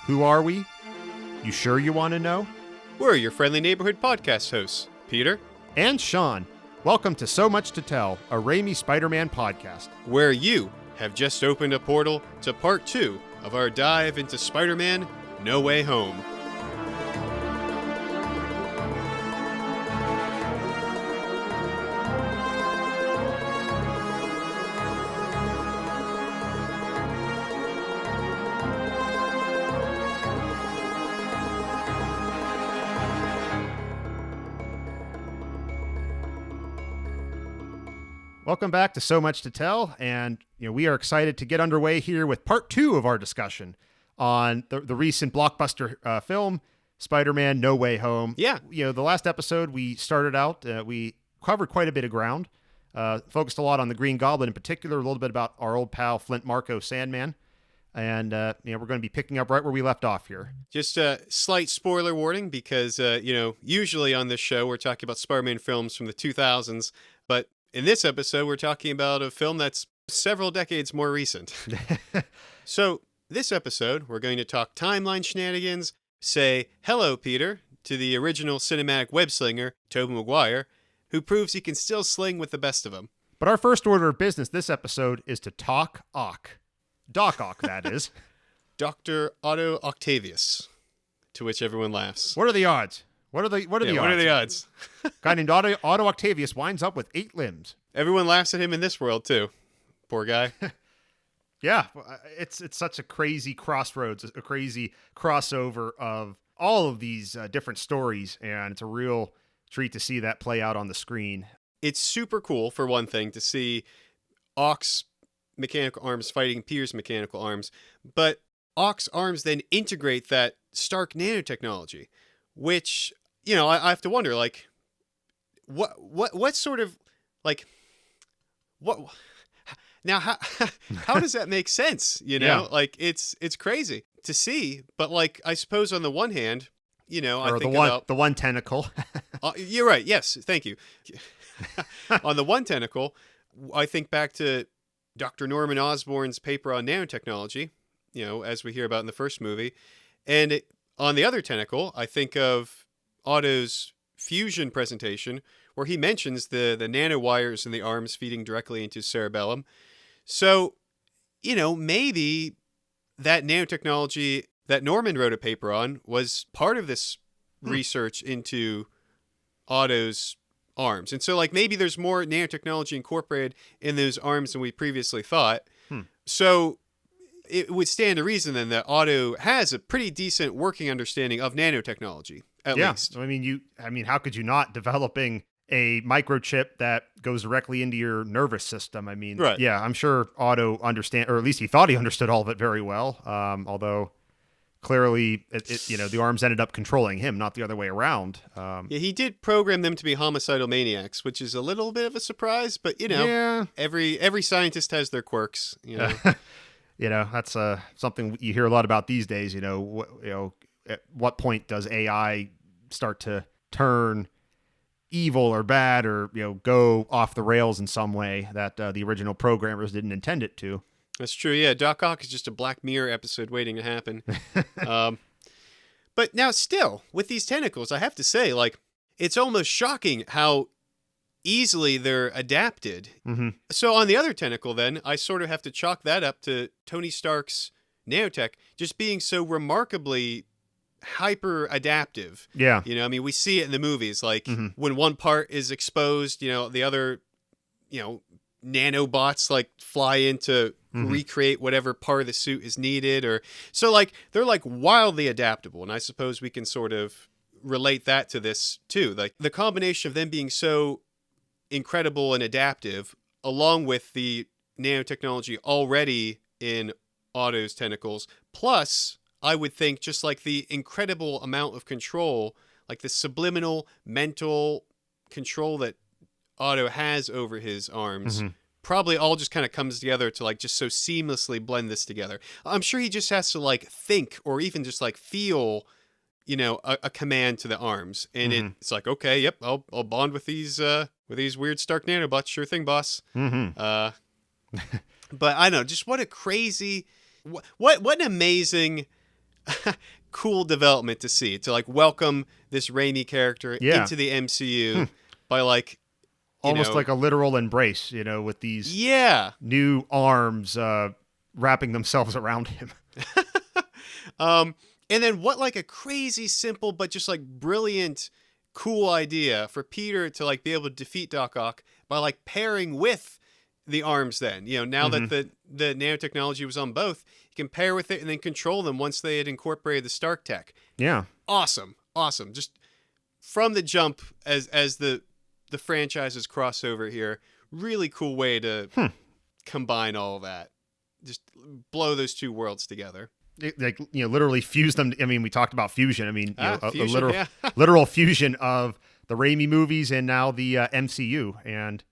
Who are we? You sure you want to know? We're your friendly neighborhood podcast hosts, Peter and Sean. Welcome to So Much to Tell, a Raimi Spider-Man podcast, where you have just opened a portal to part 2 of our dive into Spider-Man No Way Home. Welcome back to So Much to Tell, and we are excited to get underway here with part 2 of our discussion on the recent blockbuster film, Spider-Man No Way Home. Yeah. The last episode we started out, we covered quite a bit of ground, focused a lot on the Green Goblin in particular, a little bit about our old pal Flint Marko Sandman, and we're going to be picking up right where we left off here. Just a slight spoiler warning because, usually on this show we're talking about Spider-Man films from the 2000s, but in this episode, we're talking about a film that's several decades more recent. So, this episode, we're going to talk timeline shenanigans, say hello, Peter, to the original cinematic web-slinger, Tobey Maguire, who proves he can still sling with the best of them. But our first order of business this episode is to talk Ock. Doc Ock, that is. Dr. Otto Octavius, to which everyone laughs. What are the odds? What are the odds? What are the odds? Guy named Otto Octavius winds up with 8 limbs. Everyone laughs at him in this world, too. Poor guy. Yeah, it's such a crazy crossroads, a crazy crossover of all of these different stories, and it's a real treat to see that play out on the screen. It's super cool, for one thing, to see Ock's mechanical arms fighting Peter's mechanical arms, but Ock's arms then integrate that Stark nanotechnology, which, I have to wonder, like, what sort of, like, what, now, how does that make sense, Yeah. Like, it's crazy to see, but, like, I suppose on the one hand, Or I think the one tentacle. you're right, yes, thank you. On the one tentacle, I think back to Dr. Norman Osborn's paper on nanotechnology, as we hear about in the first movie, and on the other tentacle, I think of Otto's fusion presentation, where he mentions the nanowires in the arms feeding directly into cerebellum. So, maybe that nanotechnology that Norman wrote a paper on was part of this research into Otto's arms. And so, like, maybe there's more nanotechnology incorporated in those arms than we previously thought. So it would stand to reason then that Otto has a pretty decent working understanding of nanotechnology, at least. I mean, how could you not, developing a microchip that goes directly into your nervous system? I mean, right. Yeah, I'm sure Otto understand, or at least he thought he understood all of it very well. Although clearly, the arms ended up controlling him, not the other way around. Yeah, he did program them to be homicidal maniacs, which is a little bit of a surprise, but every scientist has their quirks. That's something you hear a lot about these days. At what point does AI start to turn evil or bad, or go off the rails in some way that the original programmers didn't intend it to? That's true. Yeah, Doc Ock is just a Black Mirror episode waiting to happen. But now, still with these tentacles, I have to say, like, it's almost shocking how easily they're adapted. Mm-hmm. So on the other tentacle, then, I sort of have to chalk that up to Tony Stark's nanotech just being so remarkably hyper adaptive. Yeah. We see it in the movies, like when one part is exposed, the other, nanobots like fly in to recreate whatever part of the suit is needed, or so, like, they're like wildly adaptable. And I suppose we can sort of relate that to this too. Like, the combination of them being so incredible and adaptive, along with the nanotechnology already in Otto's tentacles, plus I would think just like the incredible amount of control, like the subliminal mental control that Otto has over his arms, probably all just kind of comes together to, like, just so seamlessly blend this together. I'm sure he just has to, like, think or even just, like, feel, a command to the arms, and it's like, okay, yep, I'll bond with these weird Stark nanobots. Sure thing, boss. But I don't know, just what a crazy, what an amazing cool development to see, to like welcome this Raimi character into the MCU by like almost like a literal embrace, with these new arms wrapping themselves around him. And then what like a crazy simple but just like brilliant cool idea for Peter to like be able to defeat Doc Ock by like pairing with the arms then. Now that the nanotechnology was on both, you can pair with it and then control them once they had incorporated the Stark tech. Yeah. Awesome. Just from the jump as the franchises crossover here, really cool way to combine all of that. Just blow those two worlds together. Like, literally fuse them. I mean, we talked about fusion. I mean, fusion, a literal fusion of the Raimi movies and now the MCU. And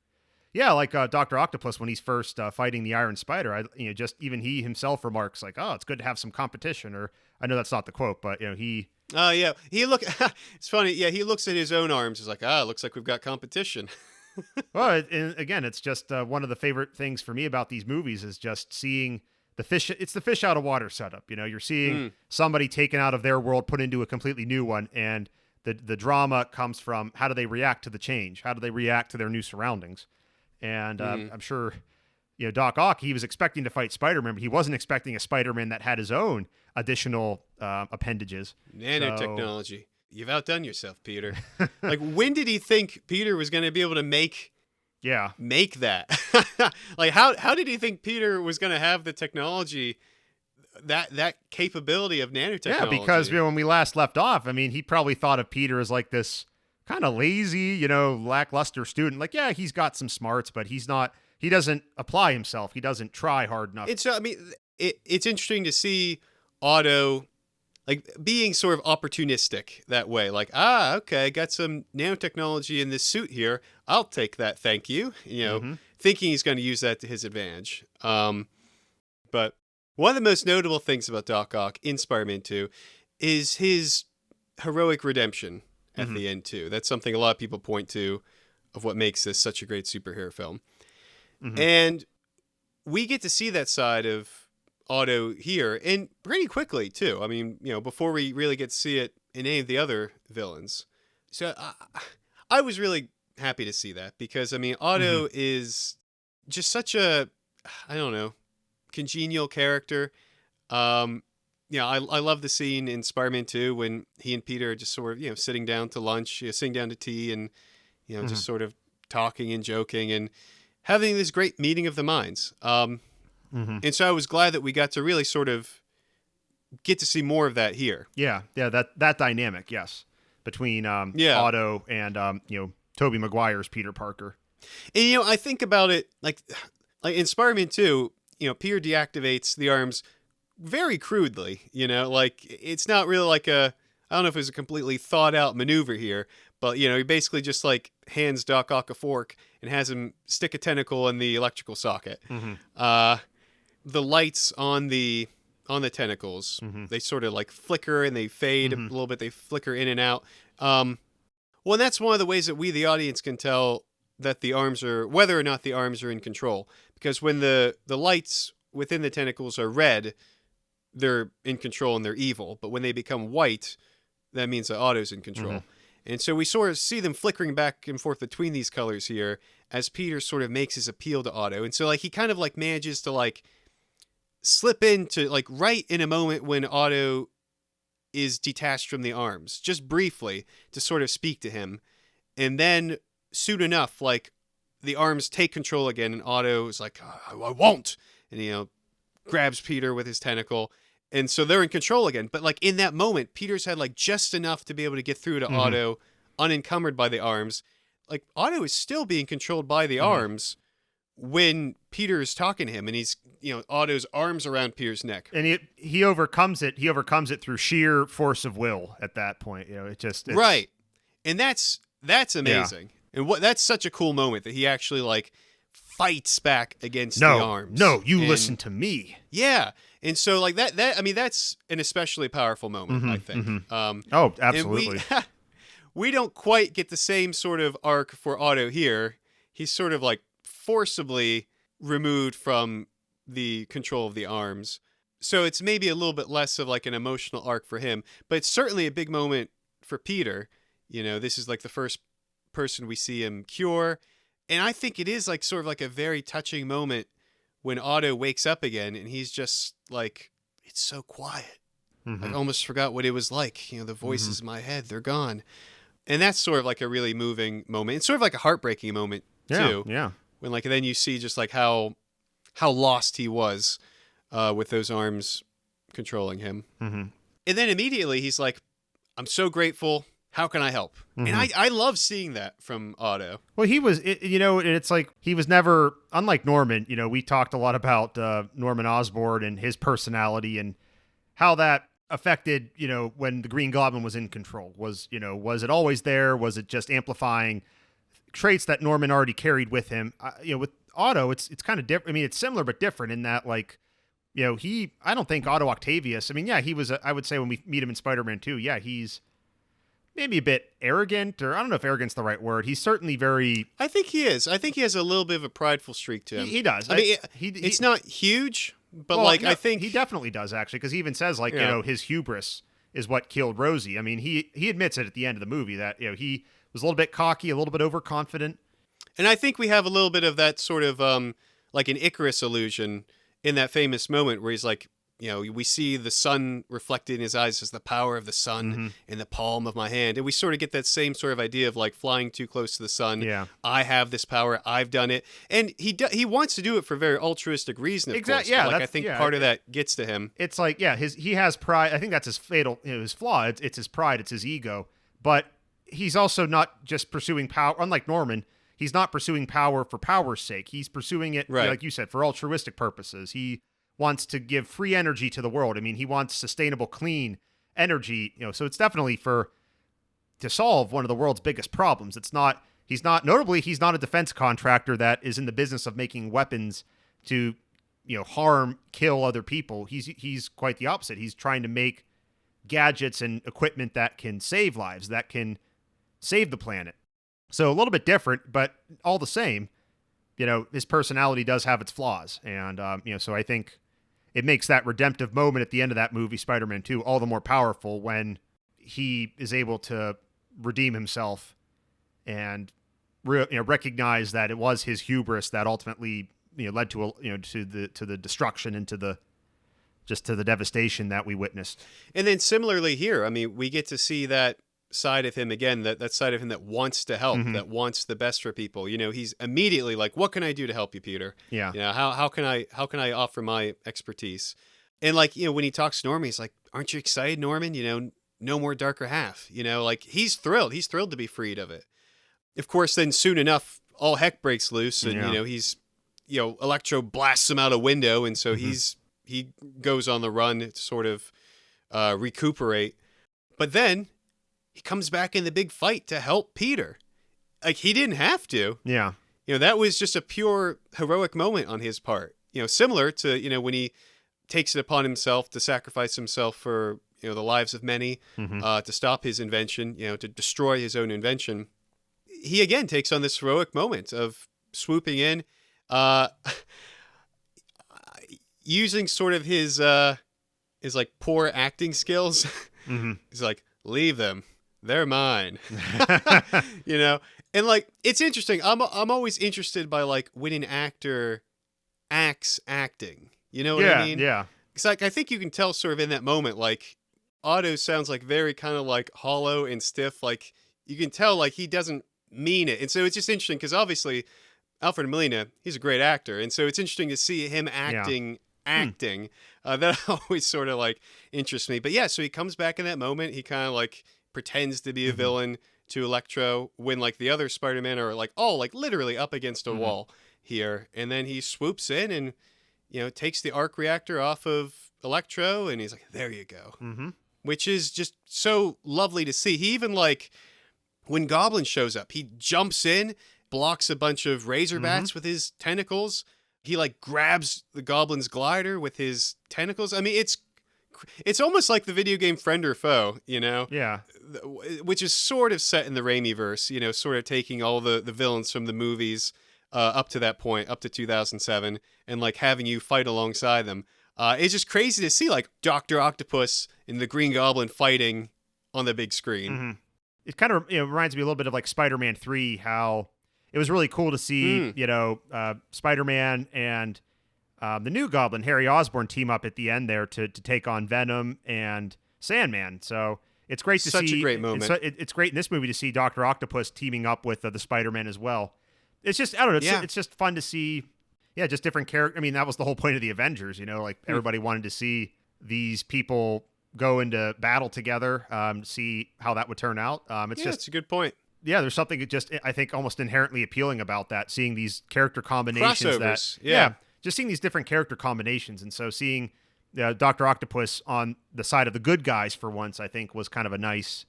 yeah, like Dr. Octopus, when he's first fighting the Iron Spider, just even he himself remarks like, "Oh, it's good to have some competition." Or I know that's not the quote, but he. Oh yeah, it's funny. Yeah, he looks at his own arms. He's like, it looks like we've got competition. Well, and again, it's just one of the favorite things for me about these movies is just seeing the fish. It's the fish out of water setup. You're seeing somebody taken out of their world, put into a completely new one, and the drama comes from how do they react to the change? How do they react to their new surroundings? And I'm sure, Doc Ock, he was expecting to fight Spider-Man, but he wasn't expecting a Spider-Man that had his own additional appendages. Nanotechnology. So, you've outdone yourself, Peter. Like, when did he think Peter was going to be able to make that? Like, how did he think Peter was going to have the technology, that capability of nanotechnology? Yeah, because when we last left off, I mean, he probably thought of Peter as like this kind of lazy, lackluster student. Like, yeah, he's got some smarts, but he doesn't apply himself. He doesn't try hard enough. It's interesting to see Otto like being sort of opportunistic that way. Like, okay, I got some nanotechnology in this suit here. I'll take that. Thank you. Thinking he's going to use that to his advantage. But one of the most notable things about Doc Ock in Spider-Man 2 is his heroic redemption at the end too. That's something a lot of people point to of what makes this such a great superhero film. And we get to see that side of Otto here, and pretty quickly too. I mean, before we really get to see it in any of the other villains. So I was really happy to see that because, I mean, Otto is just such a, I don't know, congenial character. I love the scene in Spider-Man 2 when he and Peter are just sort of, sitting down to lunch, sitting down to tea and, just sort of talking and joking and having this great meeting of the minds. And so I was glad that we got to really sort of get to see more of that here. Yeah, that dynamic, yes, between Otto and Tobey Maguire's Peter Parker. And I think about it like in Spider-Man 2, Peter deactivates the arms very crudely. Like it's not really like I don't know if it was a completely thought out maneuver here, but he basically just like hands Doc Ock a fork and has him stick a tentacle in the electrical socket. The lights on the tentacles, they sort of like flicker and they fade a little bit. They flicker in and out. Well, and that's one of the ways that we, the audience, can tell that whether or not the arms are in control. Because when the lights within the tentacles are red, they're in control and they're evil. But when they become white, that means that Otto's in control. And so we sort of see them flickering back and forth between these colors here as Peter sort of makes his appeal to Otto. And so like he kind of like manages to like slip into like right in a moment when Otto is detached from the arms, just briefly to sort of speak to him. And then soon enough, like the arms take control again and Otto is like, I won't. And, grabs Peter with his tentacle. And so they're in control again. But like in that moment, Peter's had like just enough to be able to get through to Otto unencumbered by the arms. Like Otto is still being controlled by the arms when Peter is talking to him and he's, Otto's arms around Peter's neck. And he overcomes it. He overcomes it through sheer force of will at that point. It's right. And that's amazing. Yeah. And that's such a cool moment that he actually like fights back against the arms. No, listen to me. Yeah. And so like that, I mean, that's an especially powerful moment, I think. Oh, absolutely. We don't quite get the same sort of arc for Otto here. He's sort of like forcibly removed from the control of the arms. So it's maybe a little bit less of like an emotional arc for him, but it's certainly a big moment for Peter. This is like the first person we see him cure. And I think it is like sort of like a very touching moment when Otto wakes up again and he's just like, it's so quiet. I almost forgot what it was like. The voices in my head, they're gone. And that's sort of like a really moving moment. It's sort of like a heartbreaking moment too. Yeah. When like, then you see just like how lost he was with those arms controlling him. And then immediately he's like, I'm so grateful. How can I help? And I love seeing that from Otto. Well, it's like he was never, unlike Norman, we talked a lot about Norman Osborn and his personality and how that affected, when the Green Goblin was in control. Was it always there? Was it just amplifying traits that Norman already carried with him? With Otto, it's kind of different. I mean, it's similar but different in that, like, I don't think Otto Octavius, I mean, yeah, he was, I would say when we meet him in Spider-Man 2, yeah, he's maybe a bit arrogant, or I don't know if arrogant's the right word. He's certainly very... I think he is. I think he has a little bit of a prideful streak to him. He does. I mean, it's not huge, but well, like, no, I think... He definitely does, actually, because he even says, like, his hubris is what killed Rosie. I mean, he admits it at the end of the movie that, he was a little bit cocky, a little bit overconfident. And I think we have a little bit of that sort of, like an Icarus illusion in that famous moment where he's like, we see the sun reflected in his eyes as the power of the sun in the palm of my hand. And we sort of get that same sort of idea of like flying too close to the sun. Yeah. I have this power. I've done it. And he wants to do it for a very altruistic reason, of course. Yeah. But like, I think part of that gets to him. It's like, yeah, he has pride. I think that's his fatal, his flaw. It's his pride. It's his ego. But he's also not just pursuing power. Unlike Norman, he's not pursuing power for power's sake. He's pursuing it, like you said, for altruistic purposes. He wants to give free energy to the world. I mean, he wants sustainable, clean energy, so it's definitely to solve one of the world's biggest problems. He's not a defense contractor that is in the business of making weapons to, harm, kill other people. He's quite the opposite. He's trying to make gadgets and equipment that can save lives, that can save the planet. So a little bit different, but all the same, his personality does have its flaws. And, so I think it makes that redemptive moment at the end of that movie, Spider-Man 2, all the more powerful when he is able to redeem himself and recognize that it was his hubris that ultimately led to the destruction and to the devastation that we witnessed. And then similarly here, I mean, we get to see that side of him again, that side of him that wants to help, that wants the best for people. He's immediately like, what can I do to help you, Peter? Yeah. How can I offer my expertise? And like, when he talks to Norman, he's like, aren't you excited, Norman? No more darker half, like he's thrilled to be freed of it. Of course, then soon enough, all heck breaks loose and, he's, Electro blasts him out a window. And so he goes on the run to sort of recuperate. But then he comes back in the big fight to help Peter. Like, he didn't have to. Yeah. That was just a pure heroic moment on his part. Similar to, when he takes it upon himself to sacrifice himself for, the lives of many, to stop his invention, to destroy his own invention. He, again, takes on this heroic moment of swooping in, using sort of his like poor acting skills. He's like, leave them. They're mine. And like, it's interesting. I'm always interested by like when an actor acts acting. You know what I mean? Yeah. It's like, I think you can tell sort of in that moment, like Otto sounds like very kind of like hollow and stiff. Like you can tell like he doesn't mean it. And so it's just interesting because obviously Alfred Molina, he's a great actor. And so it's interesting to see him acting. That always sort of like interests me. But yeah, so he comes back in that moment. He kind of like pretends to be a villain to Electro when like the other Spider-Man are like all like literally up against a wall here. And then he swoops in and, takes the arc reactor off of Electro and he's like, there you go. Which is just so lovely to see. He even like, when Goblin shows up, he jumps in, blocks a bunch of razor bats with his tentacles. He like grabs the Goblin's glider with his tentacles. I mean, it's almost like the video game Friend or Foe, Yeah. Which is sort of set in the Raimi verse, sort of taking all the villains from the movies up to that point, up to 2007, and like having you fight alongside them. It's just crazy to see like Dr. Octopus and the Green Goblin fighting on the big screen. Mm-hmm. It kind of reminds me a little bit of like Spider-Man 3, how it was really cool to see, Spider-Man and the new Goblin, Harry Osborn, team up at the end there to take on Venom and Sandman. So it's great to see. Such a great moment. It's great in this movie to see Dr. Octopus teaming up with the Spider-Man as well. It's just, I don't know, it's just fun to see, just different characters. I mean, that was the whole point of the Avengers, like everybody wanted to see these people go into battle together, see how that would turn out. It's a good point. Yeah, there's something just, I think, almost inherently appealing about that, seeing these character combinations. Crossovers, just seeing these different character combinations. And so seeing Dr. Octopus on the side of the good guys for once, I think, was kind of a nice,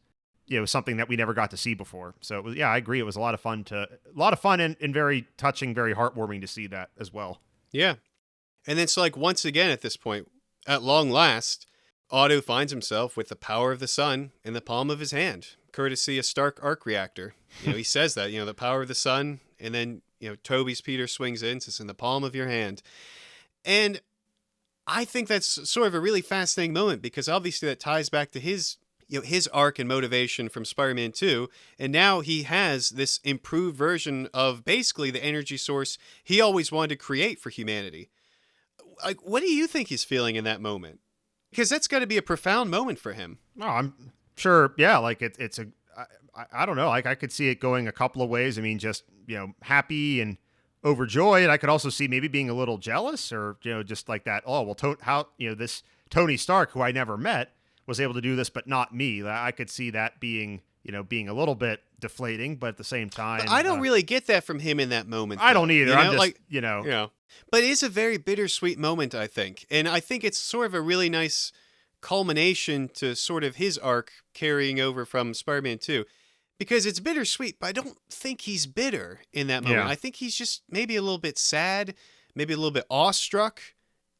something that we never got to see before. So, it was, I agree. It was a lot of fun and very touching, very heartwarming to see that as well. Yeah. And then, so, like, once again at this point, at long last, Otto finds himself with the power of the sun in the palm of his hand, courtesy a Stark arc reactor. He says that, the power of the sun, and then, Toby's Peter swings in, says, in the palm of your hand. And I think that's sort of a really fascinating moment, because obviously that ties back to his arc and motivation from Spider-Man 2. And now he has this improved version of basically the energy source he always wanted to create for humanity. Like, what do you think he's feeling in that moment? Because that's got to be a profound moment for him. No, I'm sure. Yeah. Like I don't know. Like I could see it going a couple of ways. I mean, just, happy and overjoyed. I could also see maybe being a little jealous, or, just like that. Oh, well, how, this Tony Stark, who I never met, was able to do this, but not me. I could see that being, being a little bit deflating, but at the same time, but I don't really get that from him in that moment. I don't either. I'm just, like, but it is a very bittersweet moment, I think. And I think it's sort of a really nice culmination to sort of his arc carrying over from Spider-Man 2. Because it's bittersweet, but I don't think he's bitter in that moment. Yeah. I think he's just maybe a little bit sad, maybe a little bit awestruck,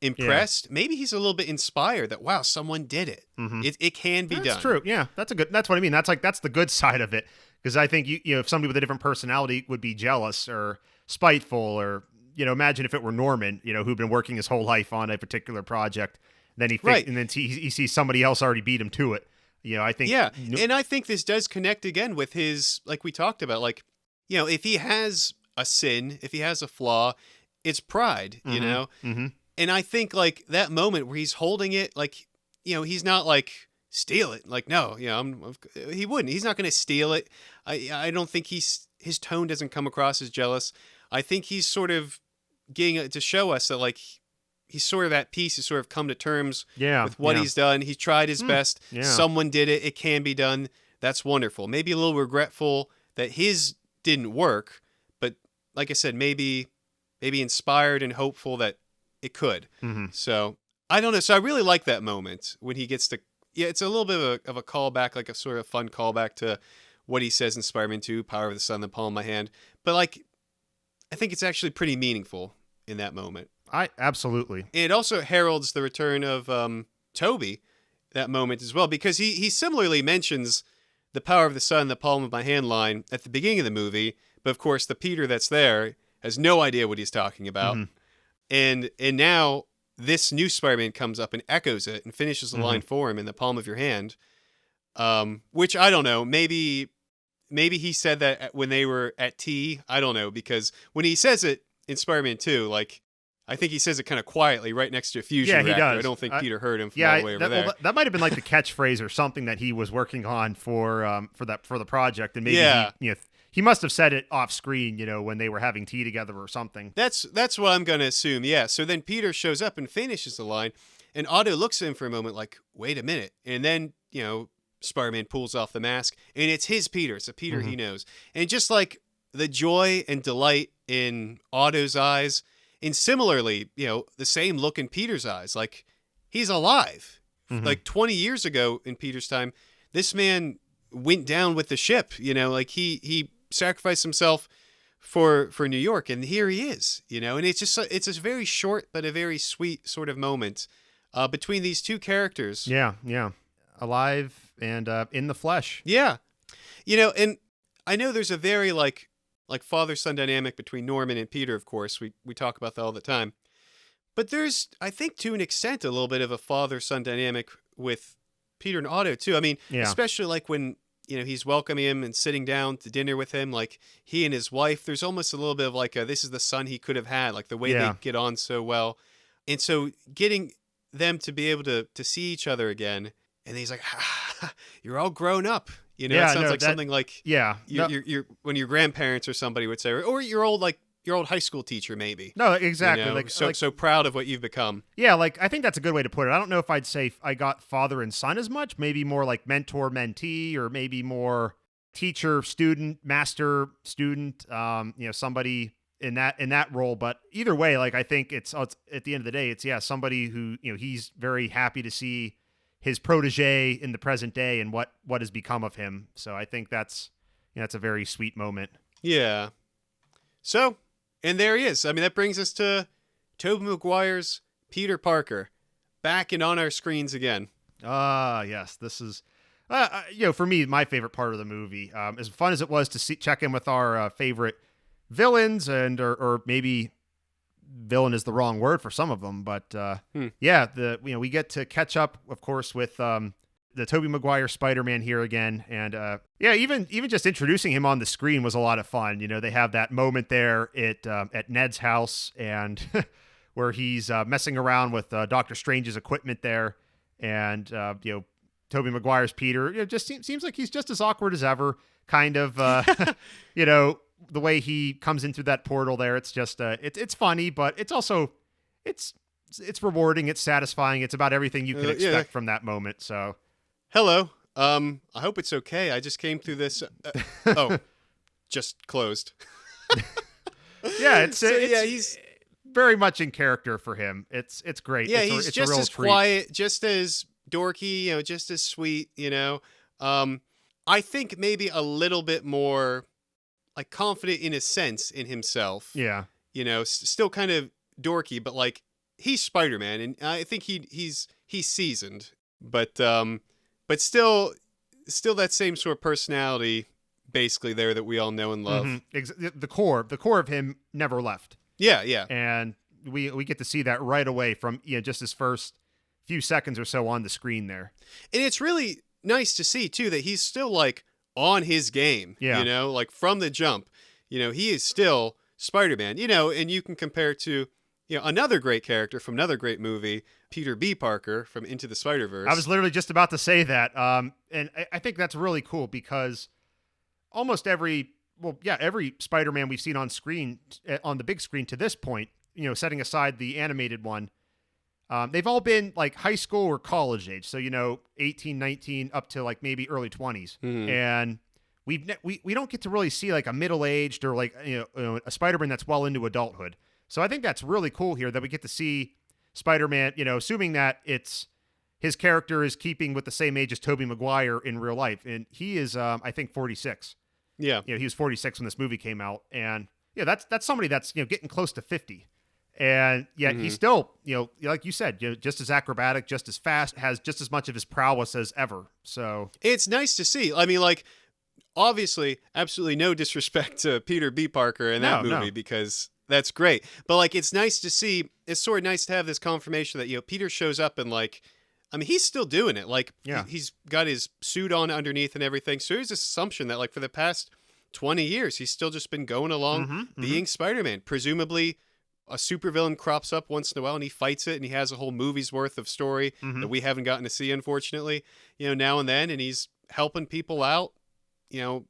impressed. Yeah. Maybe he's a little bit inspired that, wow, someone did it. Mm-hmm. It can be done. That's true. Yeah, that's what I mean. That's the good side of it. Because I think, if somebody with a different personality would be jealous or spiteful, or, imagine if it were Norman, who'd been working his whole life on a particular project. Then and then he sees somebody else already beat him to it. I think. Yeah. And I think this does connect again with his, like we talked about, like, if he has a sin, if he has a flaw, it's pride, Mm-hmm. And I think like that moment where he's holding it, like, he's not like, steal it. Like, no, he wouldn't. He's not going to steal it. I don't think his tone doesn't come across as jealous. I think he's sort of getting to show us that, like, he's sort of at peace. He's sort of come to terms with what he's done. He's tried his best. Yeah. Someone did it. It can be done. That's wonderful. Maybe a little regretful that his didn't work, but like I said, maybe inspired and hopeful that it could. Mm-hmm. So I don't know. So I really like that moment when he gets to, it's a little bit of a callback, like a sort of fun callback to what he says in Spider-Man 2, power of the sun, the palm of my hand. But like, I think it's actually pretty meaningful in that moment. Absolutely. And it also heralds the return of Toby, that moment as well, because he similarly mentions the power of the sun, the palm of my hand line at the beginning of the movie. But of course, the Peter that's there has no idea what he's talking about. Mm-hmm. And now this new Spider-Man comes up and echoes it and finishes the line for him in the palm of your hand. Which I don't know, maybe he said that when they were at tea. I don't know, because when he says it in Spider-Man 2, like, I think he says it kind of quietly right next to a fusion reactor. He does. I don't think Peter heard him from all the way over there. Well, that might have been like the catchphrase or something that he was working on for the project, and maybe he must have said it off screen, when they were having tea together or something. That's what I'm going to assume. Yeah. So then Peter shows up and finishes the line, and Otto looks at him for a moment like, wait a minute. And then, Spider-Man pulls off the mask, and it's his Peter. It's a Peter he knows. And just like the joy and delight in Otto's eyes, and similarly, the same look in Peter's eyes, like he's alive. Like 20 years ago in Peter's time, this man went down with the ship, like he sacrificed himself for New York, and here he is, and it's a very short but a very sweet sort of moment between these two characters. Yeah. Alive and in the flesh. Yeah. And I know there's a very like father-son dynamic between Norman and Peter, of course. We talk about that all the time. But there's, I think, to an extent, a little bit of a father-son dynamic with Peter and Otto, too. I mean, Yeah. especially like when, he's welcoming him and sitting down to dinner with him, like he and his wife, there's almost a little bit of like, this is the son he could have had, like the way they get on so well. And so getting them to be able to see each other again, and he's like, you're all grown up. It sounds like something like you're when your grandparents or somebody would say, or your old high school teacher, maybe. No, exactly. Like so proud of what you've become. Yeah, like I think that's a good way to put it. I don't know if I'd say I got father and son as much. Maybe more like mentor mentee, or maybe more teacher student, master student. Somebody in that role. But either way, like I think it's at the end of the day, it's somebody who he's very happy to see his protege in the present day and what has become of him. So I think that's a very sweet moment. Yeah. So. And there he is. I mean, that brings us to Tobey Maguire's Peter Parker, back and on our screens again. Yes. This is, for me, my favorite part of the movie. As fun as it was to check in with our favorite villains, or maybe villain is the wrong word for some of them, but we get to catch up, of course, with the Tobey Maguire Spider-Man here again. And even just introducing him on the screen was a lot of fun. They have that moment there at Ned's house, and where he's messing around with Doctor Strange's equipment there. And, Tobey Maguire's Peter, it just seems like he's just as awkward as ever, kind of, the way he comes in through that portal there. It's just, it's funny, but it's also, it's rewarding. It's satisfying. It's about everything you can expect from that moment. So. Hello. I hope it's okay. I just came through this. Just closed. Yeah, it's he's very much in character for him. It's great. Yeah, it's just a real as treat. Quiet, just as dorky, just as sweet. I think maybe a little bit more like confident in a sense in himself. Yeah. Still kind of dorky, but like he's Spider-Man, and I think he's seasoned, but still that same sort of personality basically there that we all know and love. Mm-hmm. The core of him never left. Yeah. And we get to see that right away from just his first few seconds or so on the screen there. And it's really nice to see too that he's still like on his game. Yeah. Like from the jump. He is still Spider-Man. And you can compare to another great character from another great movie, Peter B. Parker from Into the Spider-Verse. I was literally just about to say that. And I think that's really cool because almost every Spider-Man we've seen on screen, on the big screen to this point, setting aside the animated one, they've all been like high school or college age. So, 18, 19, up to like maybe early 20s. Mm-hmm. And we don't get to really see like a middle-aged or like, a Spider-Man that's well into adulthood. So I think that's really cool here that we get to see Spider-Man, assuming that his character is keeping with the same age as Tobey Maguire in real life. And he is, I think, 46. Yeah. He was 46 when this movie came out. And that's somebody that's, getting close to 50. And yet he's still, like you said, just as acrobatic, just as fast, has just as much of his prowess as ever. So it's nice to see. I mean, like, obviously, absolutely no disrespect to Peter B. Parker in that movie because that's great. But like, it's nice to see. It's sort of nice to have this confirmation that Peter shows up and like, I mean, he's still doing it. Like, he's got his suit on underneath and everything. So there's this assumption that like for the past 20 years, he's still just been going along being Spider-Man. Presumably, a supervillain crops up once in a while and he fights it and he has a whole movie's worth of story that we haven't gotten to see, unfortunately, now and then. And he's helping people out,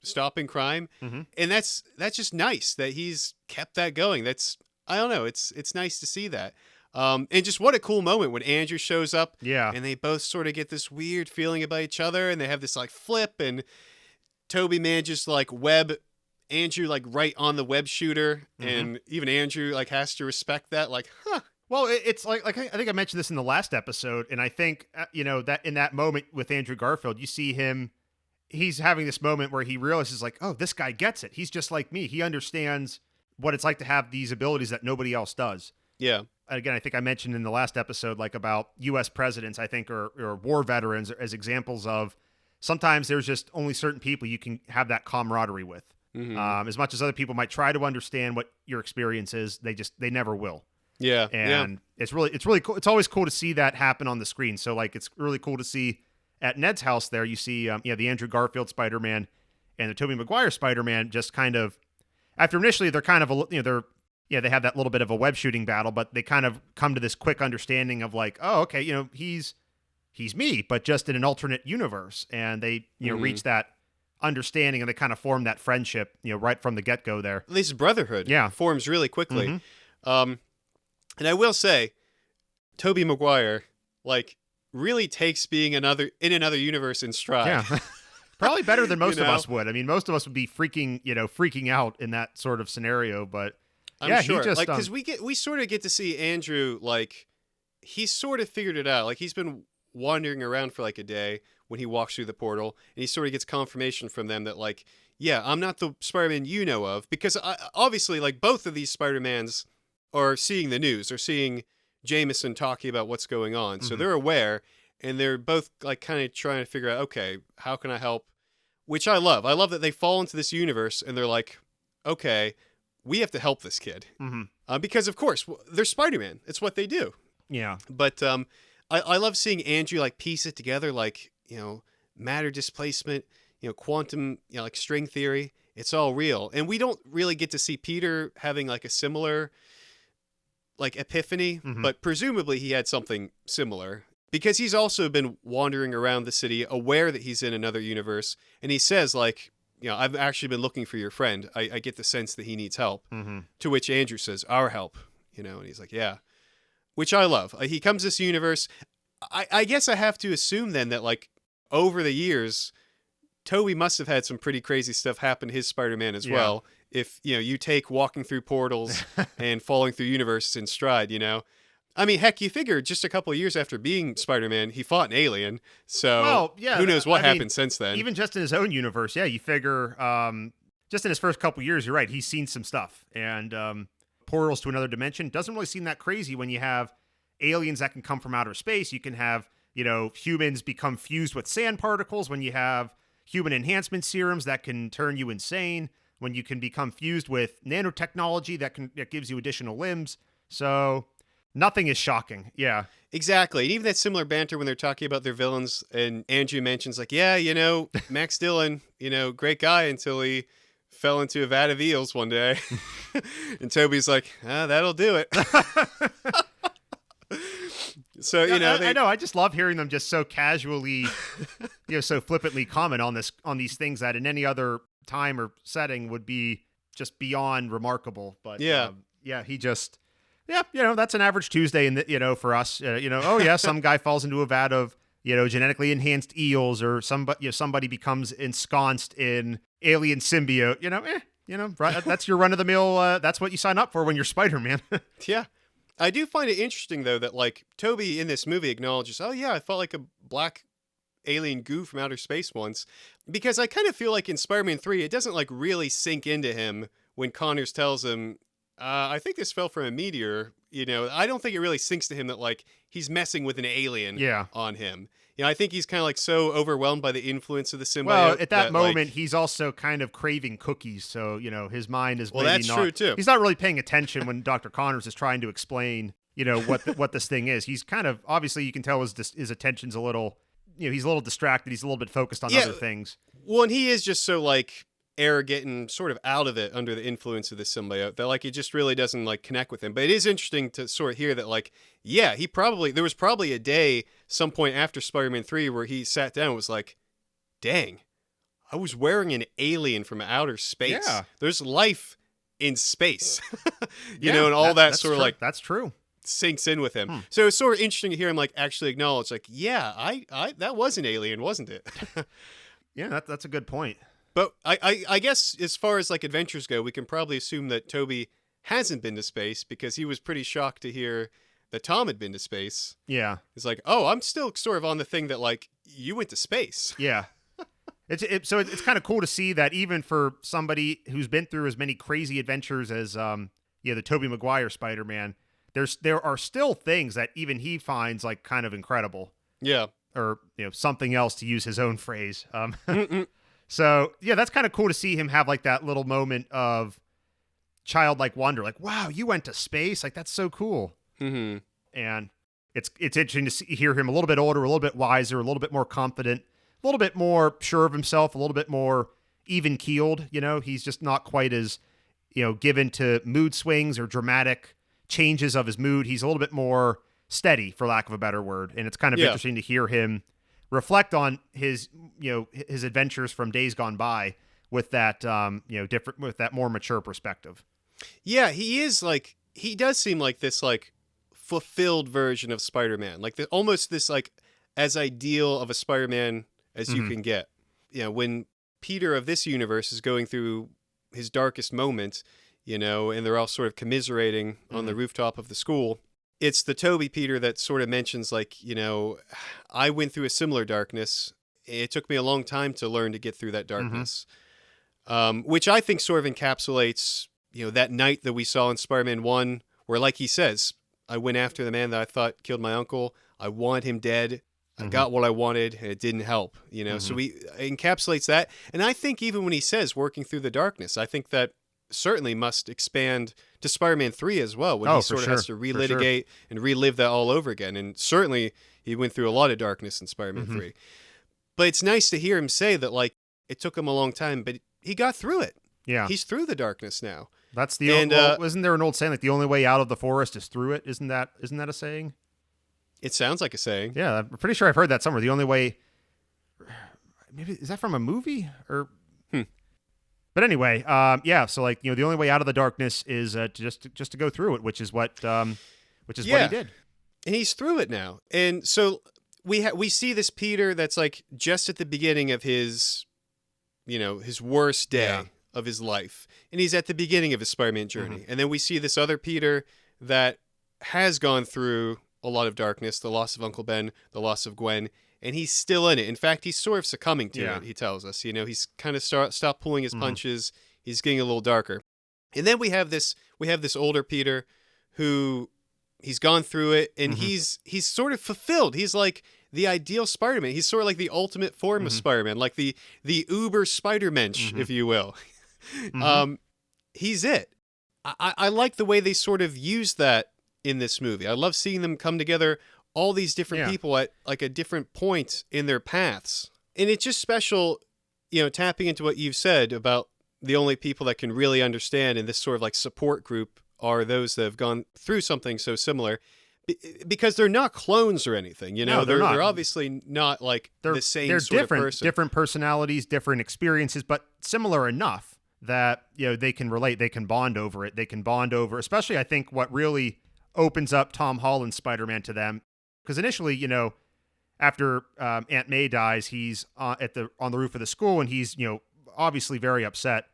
stopping crime. And that's just nice that he's kept that going. I don't know. It's nice to see that. And just what a cool moment when Andrew shows up. Yeah. And they both sort of get this weird feeling about each other and they have this like flip and Toby manages to like web Andrew like right on the web shooter. And even Andrew like has to respect that. Like, huh. Well, it's like I think I mentioned this in the last episode. And I think, that in that moment with Andrew Garfield, you see him, he's having this moment where he realizes like, oh, this guy gets it. He's just like me. He understands what it's like to have these abilities that nobody else does. Yeah. Again, I think I mentioned in the last episode, like about U.S. presidents, I think, or war veterans as examples of sometimes there's just only certain people you can have that camaraderie with. As much as other people might try to understand what your experience is, they never will. Yeah. And it's really cool. It's always cool to see that happen on the screen. So like, it's really cool to see at Ned's house there, you see, the Andrew Garfield Spider-Man and the Tobey Maguire Spider-Man just kind of, after initially they're kind of, they have that little bit of a web shooting battle, but they kind of come to this quick understanding of like, oh, okay, he's me, but just in an alternate universe. And they, reach that understanding, and they kind of form that friendship, right from the get-go there. This brotherhood forms really quickly. And I will say, Tobey Maguire, like, really takes being in another universe in stride. Yeah. Probably better than most of us would. I mean, most of us would be freaking out in that sort of scenario, but I'm sure. he just, like, because we sort of get to see Andrew, like, he's sort of figured it out. Like, he's been wandering around for like a day when he walks through the portal, and he sort of gets confirmation from them that, like, yeah, I'm not the Spider-Man you know of, because obviously, like, both of these Spider-Mans are seeing the news, or seeing Jameson talking about what's going on. So they're aware, and they're both like kind of trying to figure out, okay, how can I help? Which I love. I love that they fall into this universe and they're like, okay, we have to help this kid. Because of course, they're Spider-Man. It's what they do. Yeah. But I love seeing Andrew like piece it together, like, matter displacement, quantum, like string theory. It's all real. And we don't really get to see Peter having like a similar like epiphany, but presumably he had something similar, because he's also been wandering around the city aware that he's in another universe. And he says, like, I've actually been looking for your friend. I get the sense that he needs help. To which Andrew says, our help, and he's like, yeah, which I love. He comes this universe. I guess I have to assume then that, like, over the years, Tobey must have had some pretty crazy stuff happen to his Spider-Man as well. If, you take walking through portals and falling through universes in stride, I mean, heck, you figure just a couple of years after being Spider-Man, he fought an alien. So who knows what happened since then. Even just in his own universe, you figure just in his first couple of years, you're right, he's seen some stuff. And portals to another dimension doesn't really seem that crazy when you have aliens that can come from outer space. You can have, humans become fused with sand particles, when you have human enhancement serums that can turn you insane, when you can become fused with nanotechnology that gives you additional limbs. So nothing is shocking. Yeah. Exactly. And even that similar banter when they're talking about their villains, and Andrew mentions, like, yeah, Max Dillon, great guy until he fell into a vat of eels one day. And Toby's like, that'll do it. So, I know. I just love hearing them just so casually, so flippantly comment on these things that in any other time or setting would be just beyond remarkable. But he just, that's an average Tuesday for us, oh yeah, some guy falls into a vat of, genetically enhanced eels, or somebody becomes ensconced in alien symbiote, right? That's your run of the mill. That's what you sign up for when you're Spider-Man. Yeah. I do find it interesting, though, that, like, Tobey in this movie acknowledges, oh, yeah, I felt like a black alien goo from outer space once. Because I kind of feel like in Spider-Man 3, it doesn't, like, really sink into him when Connors tells him, I think this fell from a meteor. I don't think it really sinks to him that, like, he's messing with an alien on him. I think he's kind of, like, so overwhelmed by the influence of the symbiote. Well, at that moment, like, he's also kind of craving cookies. So, his mind is maybe that's not... true, too. He's not really paying attention when Dr. Connors is trying to explain, what this thing is. He's kind of... Obviously, you can tell his attention's a little... he's a little distracted. He's a little bit focused on other things. Well, and he is just so, like, arrogant and sort of out of it under the influence of the symbiote that, like, it just really doesn't, like, connect with him. But it is interesting to sort of hear that, like, yeah, there was probably a day some point after Spider-Man 3 where he sat down and was like, dang, I was wearing an alien from outer space. Yeah. There's life in space. And all that sort of, like, that's true, sinks in with him. So it's sort of interesting to hear him, like, actually acknowledge, like, yeah, I that was an alien, wasn't it? Yeah, that's a good point. But I guess as far as, like, adventures go, we can probably assume that Tobey hasn't been to space, because he was pretty shocked to hear that Tom had been to space. Yeah. It's like, oh, I'm still sort of on the thing that, like, you went to space. Yeah. So it's kind of cool to see that even for somebody who's been through as many crazy adventures as the Tobey Maguire Spider-Man, there are still things that even he finds, like, kind of incredible. Yeah. Or, something else, to use his own phrase. So, yeah, that's kind of cool to see him have, like, that little moment of childlike wonder, like, wow, you went to space, like that's so cool. Mm-hmm. And it's interesting to hear him a little bit older, a little bit wiser, a little bit more confident, a little bit more sure of himself, a little bit more even keeled. He's just not quite as given to mood swings or dramatic changes of his mood. He's a little bit more steady, for lack of a better word. And it's kind of interesting to hear him reflect on his his adventures from days gone by with that different, with that more mature perspective. Yeah, he does seem like this like fulfilled version of Spider-Man, like almost this like as ideal of a Spider-Man as you can get. When Peter of this universe is going through his darkest moment, and they're all sort of commiserating on the rooftop of the school. It's the Toby Peter that sort of mentions like, I went through a similar darkness. It took me a long time to learn to get through that darkness, which I think sort of encapsulates, that night that we saw in Spider-Man 1, where like he says, I went after the man that I thought killed my uncle. I wanted him dead. I got what I wanted, and it didn't help, So he encapsulates that. And I think even when he says working through the darkness, I think that certainly must expand to Spider-Man 3 as well, when he sort of has to relitigate and relive that all over again. And certainly he went through a lot of darkness in Spider-Man 3. But it's nice to hear him say that, like, it took him a long time, but he got through it. Yeah. He's through the darkness now. That's the old, isn't there an old saying like the only way out of the forest is through it? Isn't that a saying? It sounds like a saying. Yeah, I'm pretty sure I've heard that somewhere. The only way, maybe is that from a movie or? But anyway, So like the only way out of the darkness is just to go through it, which is what what he did. And he's through it now. And so we see this Peter that's like just at the beginning of his, his worst day of his life. And he's at the beginning of his Spider-Man journey. And then we see this other Peter that has gone through a lot of darkness, the loss of Uncle Ben, the loss of Gwen, and he's still in it. In fact, he's sort of succumbing to it, he tells us. He's kind of stopped pulling his punches. He's getting a little darker. And then we have this older Peter who he's gone through it, and he's sort of fulfilled. He's like the ideal Spider-Man. He's sort of like the ultimate form of Spider-Man, like the uber Spider-Mensch, if you will. He's it. I like the way they sort of use that in this movie. I love seeing them come together, all these different people at like a different point in their paths. And it's just special, tapping into what you've said about the only people that can really understand in this sort of like support group are those that have gone through something so similar, because they're not clones or anything, No, they're not. They're obviously not like the same they're sort different, of person. different personalities, different experiences, but similar enough that, they can relate, they can bond over it. They can bond over, especially I think what really opens up Tom Holland's Spider-Man to them. Because initially, after Aunt May dies, he's on the roof of the school, and he's obviously very upset.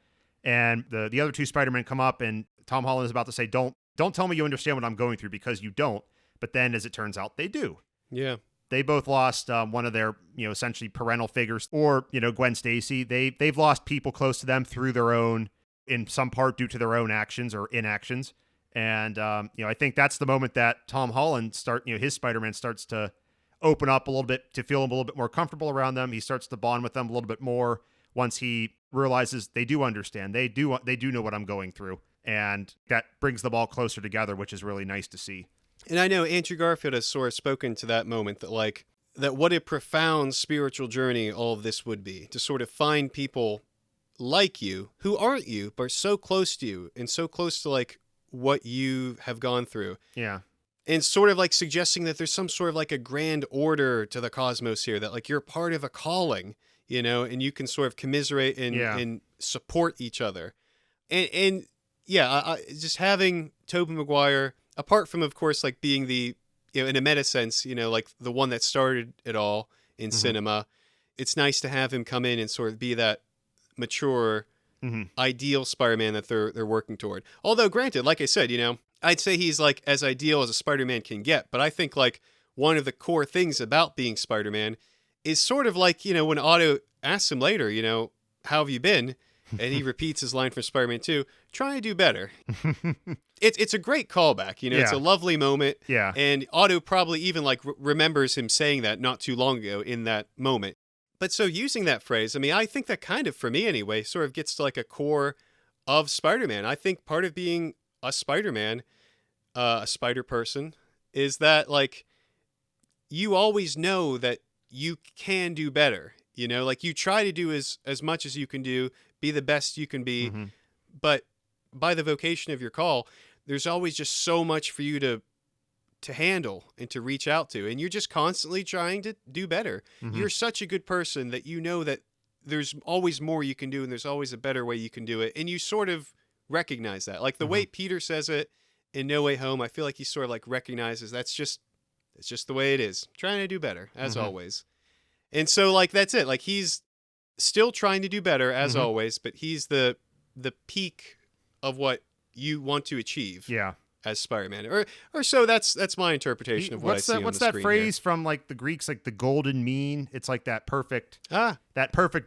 And the other two Spider-Men come up, and Tom Holland is about to say, "Don't tell me you understand what I'm going through," because you don't. But then, as it turns out, they do. Yeah, they both lost one of their essentially parental figures, or Gwen Stacy. They've lost people close to them through their own, in some part due to their own actions or inactions. And, I think that's the moment that Tom Holland his Spider-Man starts to open up a little bit, to feel a little bit more comfortable around them. He starts to bond with them a little bit more once he realizes they do understand. They do know what I'm going through. And that brings them all closer together, which is really nice to see. And I know Andrew Garfield has sort of spoken to that moment that what a profound spiritual journey all of this would be, to sort of find people like you who aren't you, but are so close to you and so close to like what you have gone through. Yeah. And sort of like suggesting that there's some sort of like a grand order to the cosmos here, that like you're part of a calling, and you can sort of commiserate and support each other. And I just having Tobey Maguire, apart from, of course, like being the, in a meta sense, like the one that started it all in cinema, it's nice to have him come in and sort of be that mature, ideal Spider-Man that they're working toward. Although, granted, like I said, I'd say he's like as ideal as a Spider-Man can get. But I think like one of the core things about being Spider-Man is sort of like, when Otto asks him later, how have you been? And he repeats his line from Spider-Man 2, try to do better. It's a great callback, it's a lovely moment. Yeah. And Otto probably even like remembers him saying that not too long ago in that moment. But so using that phrase, I mean, I think that kind of, for me anyway, sort of gets to like a core of Spider-Man. I think part of being a Spider-Man, a spider person, is that like you always know that you can do better. You know, like you try to do as much as you can do, be the best you can be, Mm-hmm. but by the vocation of your call, there's always just so much for you to handle and to reach out to, and you're just constantly trying to do better. Mm-hmm. You're such a good person that you know that there's always more you can do and there's always a better way you can do it, and you sort of recognize that. Like the Mm-hmm. way Peter says it in No Way Home, I feel like he sort of like recognizes it's just the way it is. Trying to do better as Mm-hmm. always. And so like that's it. Like he's still trying to do better as Mm-hmm. always, but he's the peak of what you want to achieve Yeah. as Spider-Man, or so that's my interpretation of what I see on What's the that screen phrase from like the Greeks, like the golden mean? It's like that perfect here.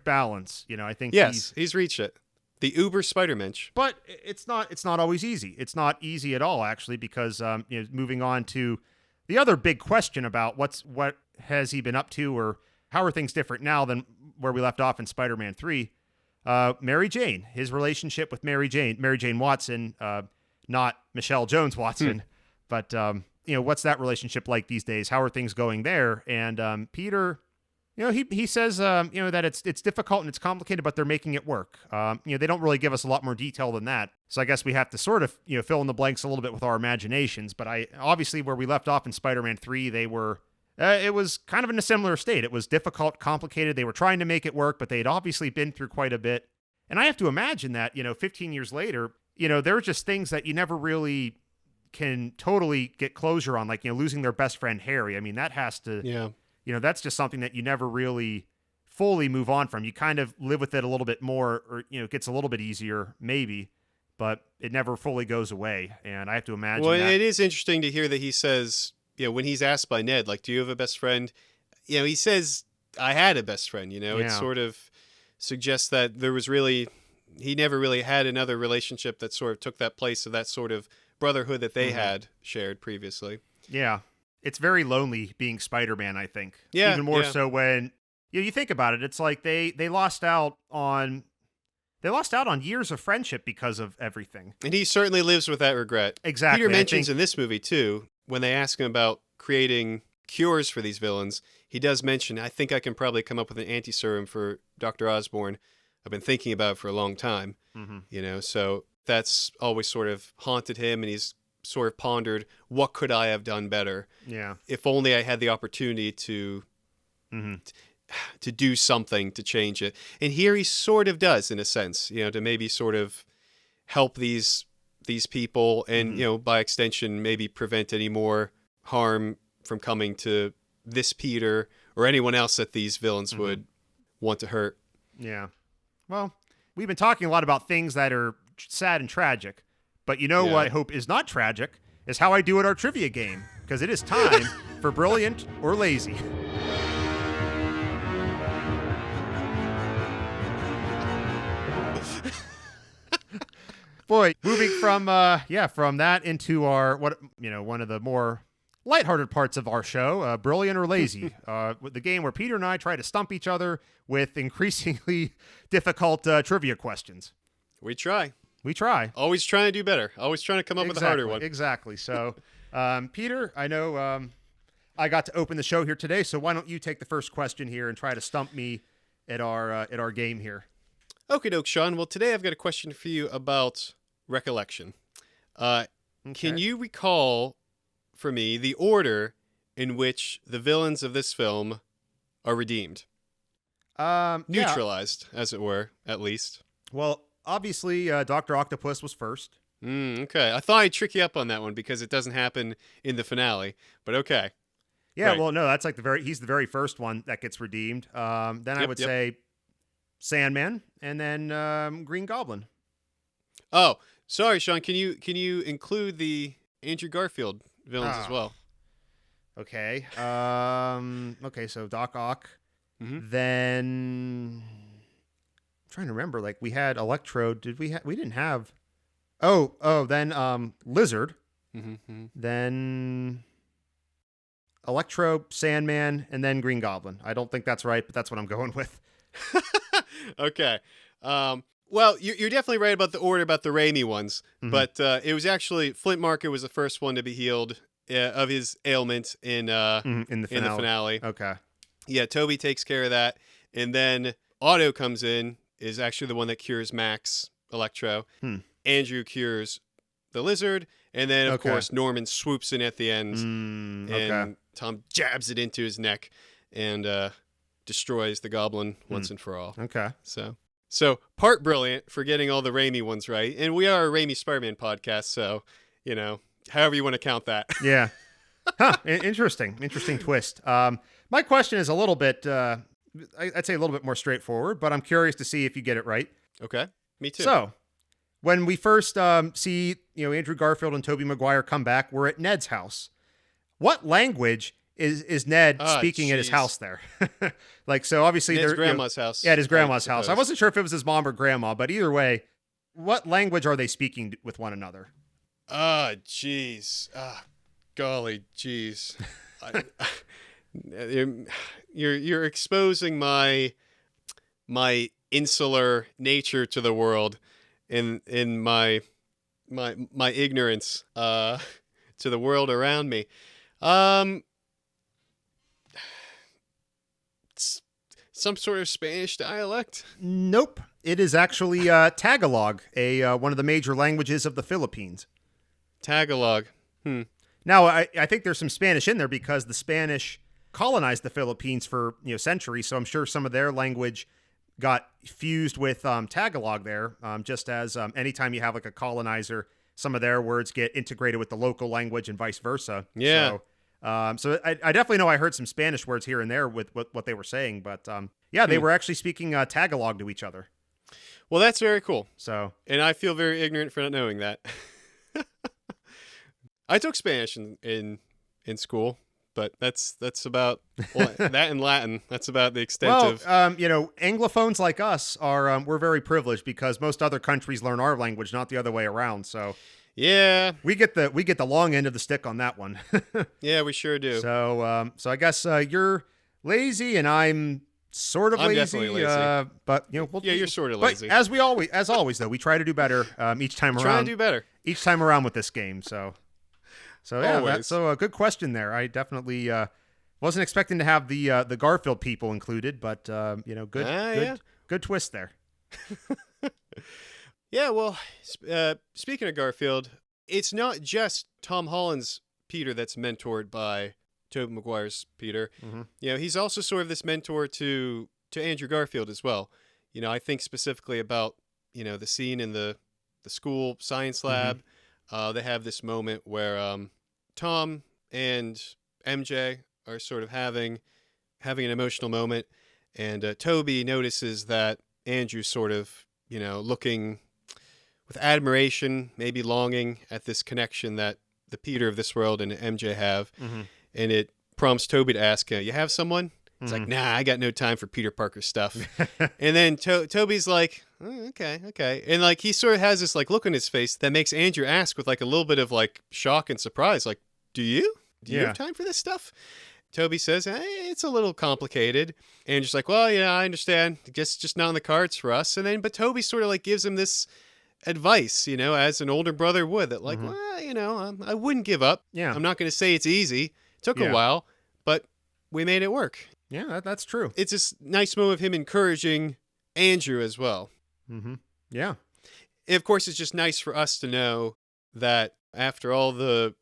balance. You know, I think Yes, he's reached it. The Uber Spider-Mensch. but it's not always easy. It's not easy at all, actually, because you know, moving on to the other big question about what has he been up to, or how are things different now than where we left off in Spider-Man 3? Mary Jane, his relationship with Mary Jane Watson, not Michelle Jones Watson, but you know, what's that relationship like these days? How are things going there? And Peter, you know, he says you know, that it's difficult and it's complicated, but they're making it work. You know, they don't really give us a lot more detail than that, so I guess we have to sort of, you know, fill in the blanks a little bit with our imaginations. But I obviously, where we left off in Spider-Man 3, they were. It was kind of in a similar state. It was difficult, complicated. They were trying to make it work, but they'd obviously been through quite a bit. And I have to imagine that, you know, 15 years later, you know, there are just things that you never really can totally get closure on, like, you know, losing their best friend, Harry. I mean, that has to, Yeah. you know, that's just something that you never really fully move on from. You kind of live with it a little bit more, or, you know, it gets a little bit easier, maybe, but it never fully goes away. And I have to imagine Well, that. it is interesting to hear that he says, you know, when he's asked by Ned, like, do you have a best friend? You know, he says, I had a best friend, you know, it Yeah. sort of suggests that he never really had another relationship that sort of took that place of that sort of brotherhood that they had shared previously. Yeah. It's very lonely being Spider-Man, I think. Yeah, Even more yeah. so when you think about it, it's like they lost out on years of friendship because of everything. And he certainly lives with that regret. Exactly. Peter I mentions think- in this movie, too, when they ask him about creating cures for these villains, he does mention, I think I can probably come up with an anti-serum for Dr. Osborn. I've been thinking about it for a long time, you know, so that's always sort of haunted him, and he's sort of pondered, what could I have done better? Yeah. If only I had the opportunity to do something to change it. And here he sort of does, in a sense, you know, to maybe sort of help these people and, you know, by extension, maybe prevent any more harm from coming to this Peter or anyone else that these villains would want to hurt. Yeah. Well, we've been talking a lot about things that are sad and tragic, but you know what I hope is not tragic is how I do at our trivia game, because it is time for Brilliant or Lazy. Boy, moving from that into our one of the more lighthearted parts of our show, Brilliant or Lazy, the game where Peter and I try to stump each other with increasingly difficult trivia questions. We try. Always trying to do better. Always trying to come up with a harder one. Exactly. So, Peter, I know I got to open the show here today, so why don't you take the first question here and try to stump me at our game here? Okie doke, Sean. Well, today I've got a question for you about recollection. Can you recall for me the order in which the villains of this film are redeemed? Neutralized, as it were, at least. Well, obviously, Dr. Octopus was first. Okay. I thought I'd trick you up on that one because it doesn't happen in the finale, but okay. Yeah, Right. well, no, that's like he's the very first one that gets redeemed. Then I would say Sandman, and then Green Goblin. Oh, sorry, Sean. Can you include the Andrew Garfield villains as well? Okay. Okay. So Doc Ock. Then I'm trying to remember. Like we had Electro. Did we? We didn't have. Oh. Then Lizard. Then Electro, Sandman, and then Green Goblin. I don't think that's right, but that's what I'm going with. Okay. Well, you're definitely right about the order about the Raimi ones, Mhm. but it was actually Flint Marker was the first one to be healed of his ailment In the in the finale. finale. Okay. Yeah, Toby takes care of that, and then Otto comes in, is actually the one that cures Max Electro. Hmm. Andrew cures the lizard, and then of Okay. course Norman swoops in at the end, Okay. and Tom jabs it into his neck and destroys the goblin once and for all. Okay. So part brilliant for getting all the Raimi ones right, and we are a Raimi Spider-Man podcast, so however you want to count that. Yeah. Huh. Interesting twist. My question is a little bit, I'd say a little bit more straightforward, but I'm curious to see if you get it right. Okay, me too. So, when we first see, Andrew Garfield and Tobey Maguire come back, we're at Ned's house. What language is Ned speaking at his house there? So obviously Ned's they're grandma's house. Yeah, at his grandma's I house. I wasn't sure if it was his mom or grandma, but either way, what language are they speaking with one another? Jeez. Golly, jeez. You're exposing my insular nature to the world, in my ignorance to the world around me. Some sort of Spanish dialect? Nope. It is actually Tagalog, one of the major languages of the Philippines. Tagalog. Now, I think there's some Spanish in there because the Spanish colonized the Philippines for centuries, so I'm sure some of their language got fused with Tagalog there, just as anytime you have like a colonizer, some of their words get integrated with the local language and vice versa. Yeah. So I definitely know I heard some Spanish words here and there with what they were saying, but they were actually speaking Tagalog to each other. Well, that's very cool. So, and I feel very ignorant for not knowing that. I took Spanish in school, but that's about that and Latin. That's about the extent of. Anglophones like us are we're very privileged because most other countries learn our language, not the other way around. So. Yeah, we get the long end of the stick on that one. Yeah, we sure do. So I guess you're lazy and I'm sort of lazy. I'm definitely lazy. But you're sort of lazy. As always though, we try to do better each time around. Try to do better each time around with this game. So yeah, Always. that's a good question there. I definitely wasn't expecting to have the Garfield people included, but good twist there. Yeah, well, speaking of Garfield, it's not just Tom Holland's Peter that's mentored by Tobey Maguire's Peter. Mm-hmm. He's also sort of this mentor to Andrew Garfield as well. I think specifically about, the scene in the school science lab. They have this moment where Tom and MJ are sort of having an emotional moment, and Toby notices that Andrew's sort of, looking with admiration, maybe longing at this connection that the Peter of this world and MJ have. And it prompts Toby to ask, you have someone? He's like, nah, I got no time for Peter Parker stuff. And then Toby's like, oh, okay. And like, he sort of has this like look on his face that makes Andrew ask with like a little bit of like shock and surprise. Like, do you have time for this stuff? Toby says, it's a little complicated. Andrew's like, well, yeah, I understand. I guess just not on the cards for us. But Toby sort of like gives him this advice, as an older brother would, that like, well, I wouldn't give up. Yeah. I'm not going to say it's easy. It took a while, but we made it work. Yeah, that's true. It's this nice moment of him encouraging Andrew as well. Yeah. And of course, it's just nice for us to know that after all the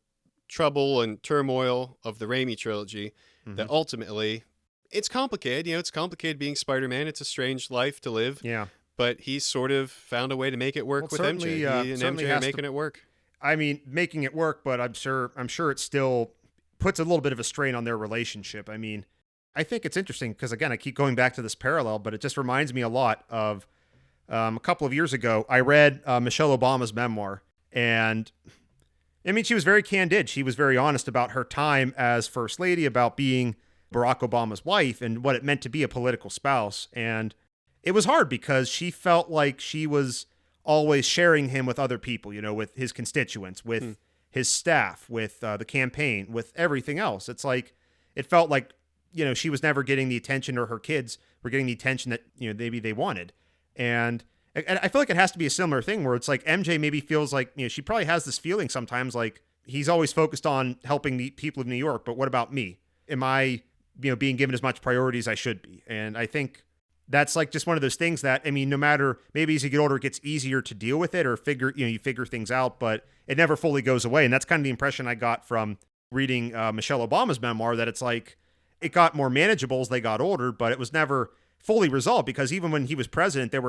trouble and turmoil of the Raimi trilogy, that ultimately it's complicated. It's complicated being Spider-Man. It's a strange life to live. Yeah. But he's sort of found a way to make it work with MJ. He and MJ are making it work. I mean, making it work, but I'm sure it still puts a little bit of a strain on their relationship. I mean, I think it's interesting because, again, I keep going back to this parallel, but it just reminds me a lot of a couple of years ago, I read Michelle Obama's memoir. And, I mean, she was very candid. She was very honest about her time as First Lady, about being Barack Obama's wife and what it meant to be a political spouse. And it was hard because she felt like she was always sharing him with other people, with his constituents, with his staff, with the campaign, with everything else. It's like, it felt like, she was never getting the attention, or her kids were getting the attention that, maybe they wanted. And And I feel like it has to be a similar thing where it's like MJ maybe feels like, she probably has this feeling sometimes like he's always focused on helping the people of New York, but what about me? Am I, being given as much priority as I should be? And I think that's like just one of those things that, no matter, maybe as you get older, it gets easier to deal with it or you figure things out, but it never fully goes away. And that's kind of the impression I got from reading Michelle Obama's memoir, that it's like it got more manageable as they got older, but it was never fully resolved, because even when he was president, there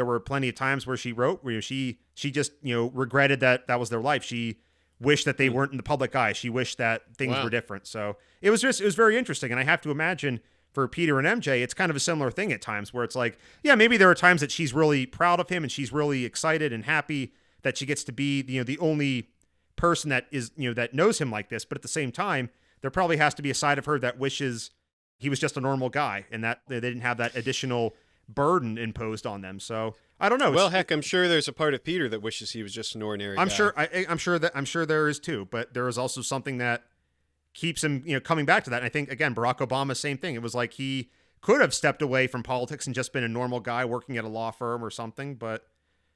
were plenty of times where she wrote where she just regretted that was their life. She wished that they weren't in the public eye. She wished that things were different. So it was very interesting. And I have to imagine for Peter and MJ, it's kind of a similar thing at times where it's like, yeah, maybe there are times that she's really proud of him and she's really excited and happy that she gets to be the only person that is that knows him like this. But at the same time, there probably has to be a side of her that wishes he was just a normal guy and that they didn't have that additional burden imposed on them. So I don't know. Well, heck, I'm sure there's a part of Peter that wishes he was just an ordinary guy. I'm sure there is too, but there is also something that keeps him, coming back to that. And I think, again, Barack Obama, same thing. It was like he could have stepped away from politics and just been a normal guy working at a law firm or something, but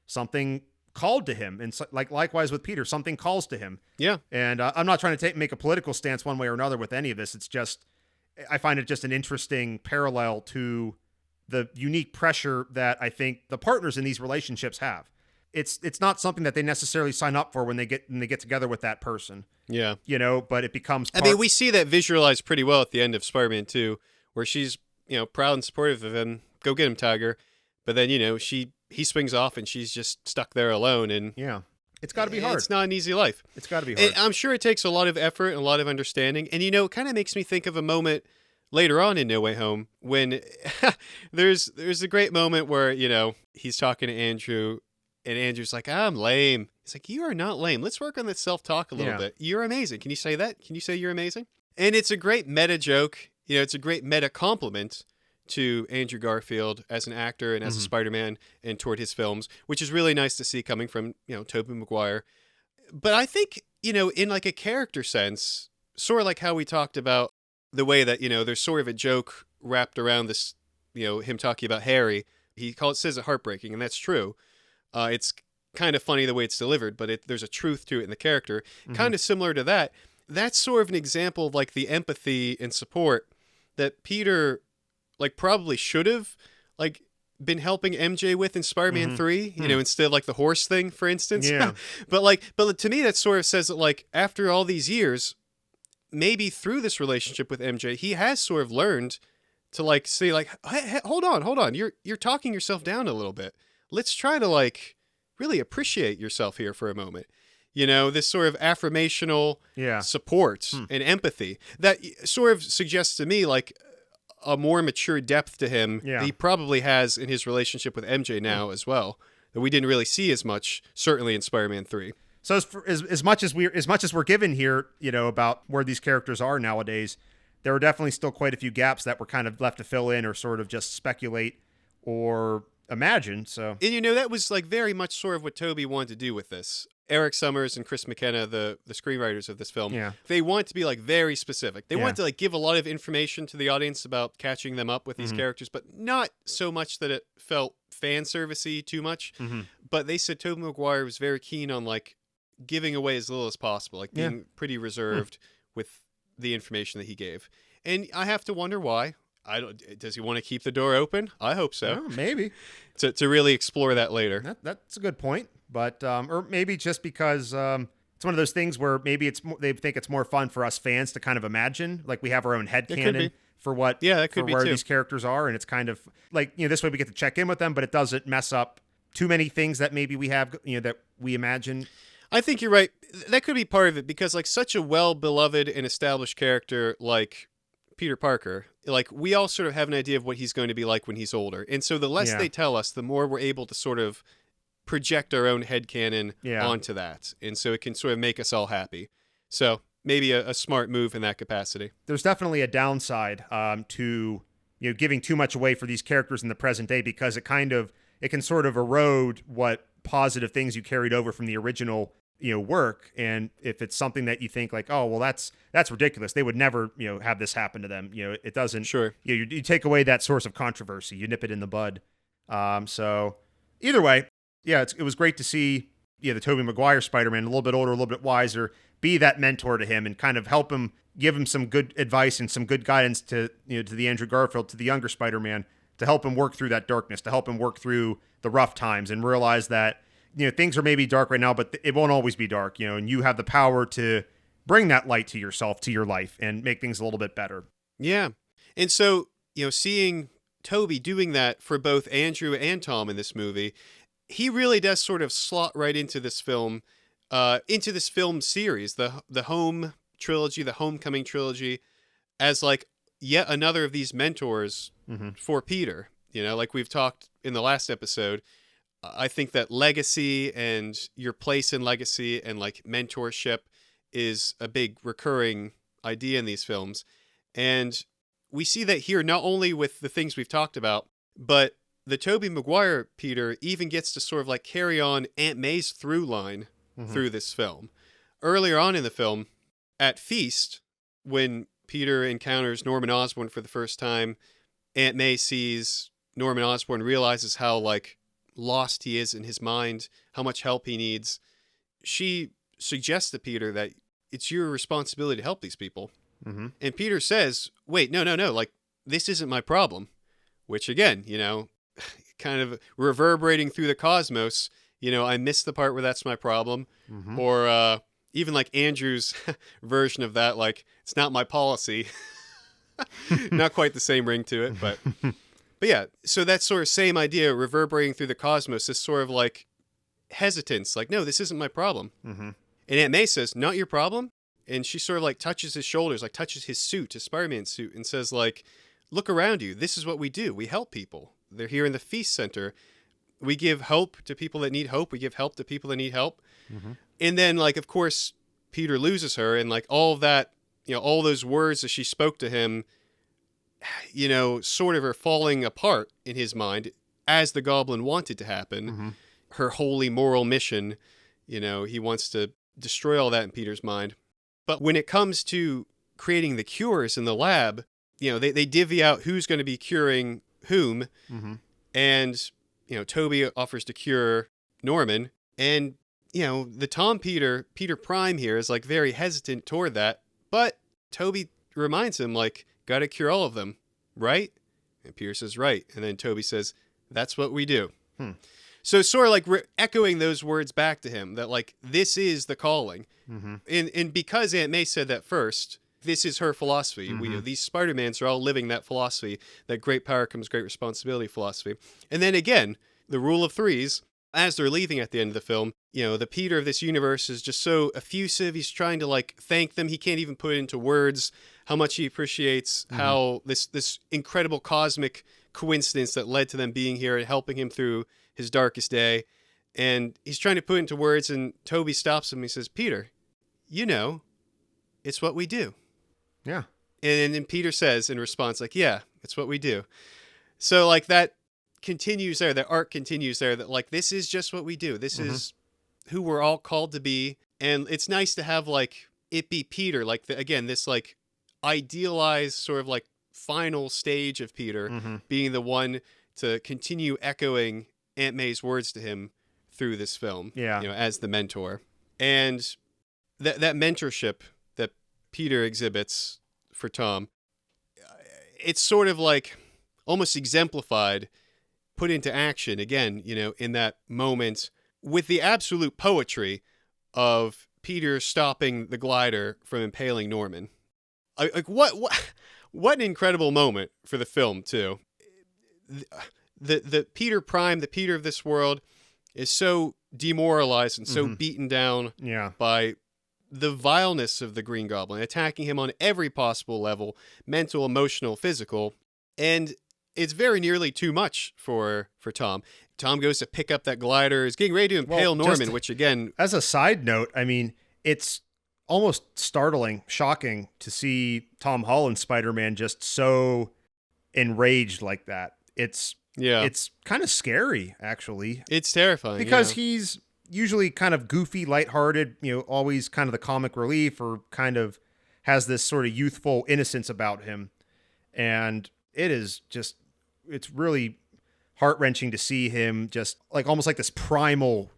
something called to him. And likewise with Peter, something calls to him. Yeah. And I'm not trying to make a political stance one way or another with any of this. It's just, I find it just an interesting parallel to the unique pressure that I think the partners in these relationships have. It's not something that they necessarily sign up for when they get together with that person. Yeah. But it becomes we see that visualized pretty well at the end of Spider-Man 2, where she's, proud and supportive of him. Go get him, Tiger. But then, he swings off and she's just stuck there alone. And yeah, it's got to be hard. It's not an easy life. It's got to be hard. And I'm sure it takes a lot of effort and a lot of understanding. And, it kind of makes me think of a moment later on in No Way Home when there's a great moment where, he's talking to Andrew and Andrew's like, I'm lame. He's like, you are not lame. Let's work on this self-talk a little bit. You're amazing. Can you say that? Can you say you're amazing? And it's a great meta joke. It's a great meta compliment to Andrew Garfield as an actor and as a Spider-Man and toward his films, which is really nice to see coming from, Tobey Maguire. But I think, in like a character sense, sort of like how we talked about the way that, there's sort of a joke wrapped around this, him talking about Harry. He says it heartbreaking, and that's true. It's kind of funny the way it's delivered, but there's a truth to it in the character. Kind of similar to that. That's sort of an example of like the empathy and support that Peter like probably should have like been helping MJ with in Spider-Man 3, instead of like the horse thing, for instance. Yeah. but to me, that sort of says that like after all these years, maybe through this relationship with MJ, he has sort of learned to like say like, hey, hold on. You're talking yourself down a little bit. Let's try to like really appreciate yourself here for a moment. This sort of affirmational support and empathy that sort of suggests to me like a more mature depth to him that he probably has in his relationship with MJ now as well, that we didn't really see as much, certainly in Spider-Man 3. So as much as we're given here, about where these characters are nowadays, there are definitely still quite a few gaps that were kind of left to fill in or sort of just speculate or imagine. So, and that was like very much sort of what Toby wanted to do with this. Eric Summers and Chris McKenna, the screenwriters of this film, they want to be like very specific. They want to like give a lot of information to the audience about catching them up with these characters, but not so much that it felt fan servicey too much. But they said Tobey Maguire was very keen on like giving away as little as possible, like being pretty reserved with the information that he gave. And I have to wonder why. Does he want to keep the door open? I hope so. Oh, maybe to really explore that later. That's a good point. But or maybe just because it's one of those things where maybe they think it's more fun for us fans to kind of imagine, like we have our own headcanon for what for where these characters are, and it's kind of like this way we get to check in with them, but it doesn't mess up too many things that maybe we have that we imagine. I think you're right. That could be part of it because like such a well-beloved and established character like Peter Parker, like we all sort of have an idea of what he's going to be like when he's older. And so the less they tell us, the more we're able to sort of project our own headcanon onto that. And so it can sort of make us all happy. So maybe a smart move in that capacity. There's definitely a downside to giving too much away for these characters in the present day, because it can sort of erode what positive things you carried over from the original work. And if it's something that you think like, oh well, that's ridiculous, they would never have this happen to them, it doesn't. Sure. You take away that source of controversy, you nip it in the bud. So either way, yeah, it was great to see the Tobey Maguire Spider-Man, a little bit older, a little bit wiser, be that mentor to him and kind of help him, give him some good advice and some good guidance to to the Andrew Garfield, to the younger Spider-Man, to help him work through that darkness, to help him work through the rough times and realize that things are maybe dark right now, but it won't always be dark, and you have the power to bring that light to yourself, to your life, and make things a little bit better. Yeah. And so, seeing Toby doing that for both Andrew and Tom in this movie, he really does sort of slot right into this film series, the Home trilogy, the Homecoming trilogy, as like yet another of these mentors for Peter. Like we've talked in the last episode, I think that legacy and your place in legacy and like mentorship is a big recurring idea in these films. And we see that here not only with the things we've talked about, but the Tobey Maguire Peter even gets to sort of like carry on Aunt May's through line through this film. Earlier on in the film, at Feast, when Peter encounters Norman Osborn for the first time, Aunt May sees Norman Osborn, realizes how like lost he is in his mind, how much help he needs. She suggests to Peter that it's your responsibility to help these people. And Peter says, wait, no, like this isn't my problem, which again, kind of reverberating through the cosmos, I missed the part where that's my problem. Or even like Andrew's version of that, like it's not my policy. Not quite the same ring to it, but yeah, so that sort of same idea reverberating through the cosmos, this sort of like hesitance, like, no, this isn't my problem. And Aunt May says, not your problem? And she sort of like touches his shoulders, like touches his suit, his Spider-Man suit, and says like, look around you. This is what we do. We help people. They're here in the Feast Center. We give hope to people that need hope. We give help to people that need help. And then like, of course, Peter loses her, and like all of that, all those words that she spoke to him, sort of are falling apart in his mind as the Goblin wanted to happen. Her holy moral mission, he wants to destroy all that in Peter's mind. But when it comes to creating the cures in the lab, they divvy out who's going to be curing whom. And, Toby offers to cure Norman. And, the Tom Peter Prime here is like very hesitant toward that. But Toby reminds him like, got to cure all of them, right? And Peter says, right. And then Toby says, that's what we do. So sort of like echoing those words back to him that like, this is the calling. And because Aunt May said that first, this is her philosophy. These Spider-Mans are all living that philosophy, that great power comes great responsibility philosophy. And then again, the rule of threes, as they're leaving at the end of the film, the Peter of this universe is just so effusive. He's trying to like thank them. He can't even put it into words how much he appreciates how this incredible cosmic coincidence that led to them being here and helping him through his darkest day. And he's trying to put it into words, and Toby stops him. He says, Peter, it's what we do. Yeah. And then Peter says in response, like, yeah, it's what we do. So like that continues there, that arc continues there, that like, this is just what we do. This is who we're all called to be. And it's nice to have like, it be Peter, like again, this like idealized sort of like final stage of Peter being the one to continue echoing Aunt May's words to him through this film, as the mentor. And that mentorship that Peter exhibits for Tom, it's sort of like almost exemplified, put into action again, in that moment with the absolute poetry of Peter stopping the glider from impaling Norman. Like what an incredible moment for the film too. The Peter Prime, the Peter of this world, is so demoralized and so beaten down by the vileness of the Green Goblin, attacking him on every possible level, mental, emotional, physical. And it's very nearly too much for Tom. Tom goes to pick up that glider, is getting ready to impale Norman, which again... As a side note, I mean, it's almost startling, shocking to see Tom Holland's Spider-Man just so enraged like that. It's kind of scary, actually. It's terrifying. Because he's usually kind of goofy, lighthearted, always kind of the comic relief, or kind of has this sort of youthful innocence about him. And it is just, it's really heart-wrenching to see him just like almost like this primal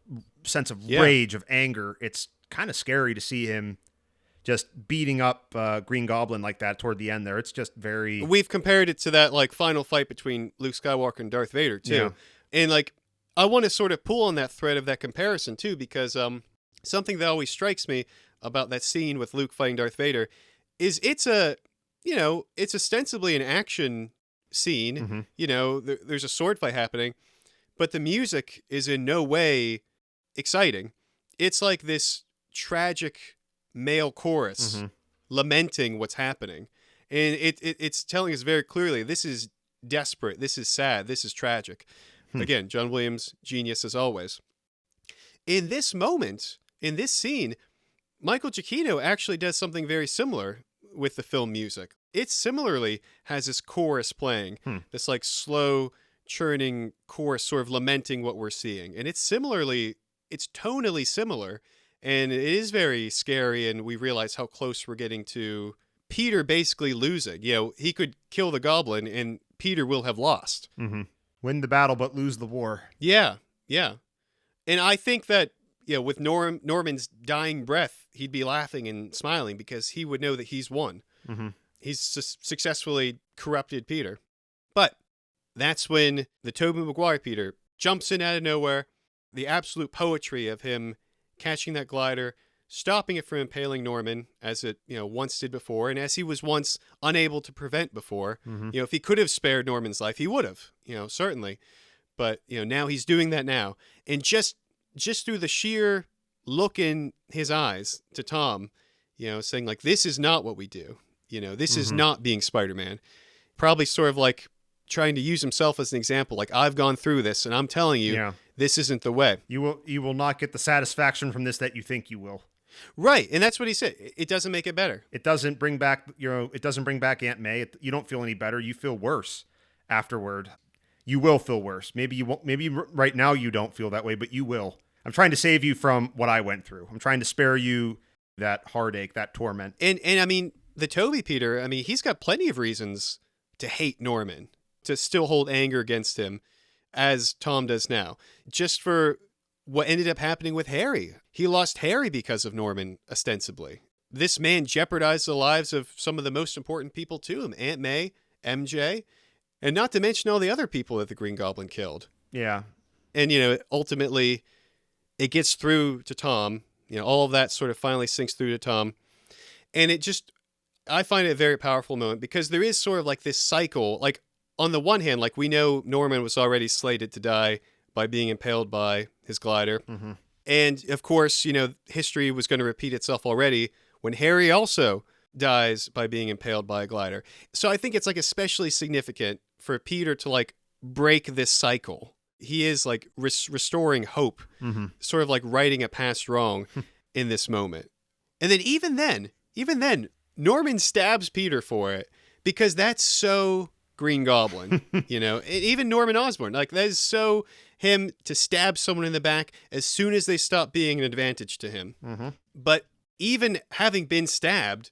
sense of Yeah. rage, of anger. It's kind of scary to see him just beating up Green Goblin like that toward the end there. It's just very... We've compared it to that like final fight between Luke Skywalker and Darth Vader too. Yeah. And like I want to sort of pull on that thread of that comparison too, because something that always strikes me about that scene with Luke fighting Darth Vader is it's ostensibly an action scene. Mm-hmm. You know, there's a sword fight happening, but the music is in no way exciting. It's like this tragic male chorus Mm-hmm. lamenting what's happening. And it's telling us very clearly, this is desperate, this is sad, this is tragic. Again, John Williams, genius as always. In this moment, in this scene, Michael Giacchino actually does something very similar with the film music. It similarly has this chorus playing, this like slow churning chorus sort of lamenting what we're seeing. And it's tonally similar, and it is very scary, and we realize how close we're getting to Peter basically losing. You know, he could kill the goblin and Peter will have lost. Mm-hmm. Win the battle, but lose the war. Yeah, yeah. And I think that, you know, with Norman's dying breath, he'd be laughing and smiling because he would know that he's won. Mm-hmm. He's successfully corrupted Peter. But that's when the Tobey Maguire Peter jumps in out of nowhere. The absolute poetry of him catching that glider, stopping it from impaling Norman, as it, you know, once did before, and as he was once unable to prevent before. Mm-hmm. You know, if he could have spared Norman's life, he would have, you know, certainly. But, you know, now he's doing that now. And just through the sheer look in his eyes to Tom, you know, saying like, this is not what we do. You know, this is not being Spider-Man. Probably sort of like trying to use himself as an example. Like, I've gone through this and I'm telling you, this isn't the way. You will not get the satisfaction from this that you think you will. Right. And that's what he said. It doesn't make it better. It doesn't bring back, it doesn't bring back Aunt May. You don't feel any better. You feel worse afterward. You will feel worse. Maybe you won't. Maybe right now you don't feel that way, but you will. I'm trying to save you from what I went through. I'm trying to spare you that heartache, that torment. And I mean, the Toby Peter, I mean, he's got plenty of reasons to hate Norman, to still hold anger against him, as Tom does now. Just for what ended up happening with Harry. He lost Harry because of Norman, ostensibly. This man jeopardized the lives of some of the most important people to him. Aunt May, MJ, and not to mention all the other people that the Green Goblin killed. Yeah. And, you know, ultimately, it gets through to Tom. You know, all of that sort of finally sinks through to Tom. And it just, I find it a very powerful moment because there is sort of like this cycle. Like, on the one hand, like we know Norman was already slated to die by being impaled by his glider. Mm-hmm. And of course, you know, history was going to repeat itself already when Harry also dies by being impaled by a glider. So I think it's like especially significant for Peter to like break this cycle. He is like restoring hope, sort of like righting a past wrong in this moment. And then even then, Norman stabs Peter for it because that's so Green Goblin, you know, and even Norman Osborn, like that is so him to stab someone in the back as soon as they stop being an advantage to him. Mm-hmm. But even having been stabbed,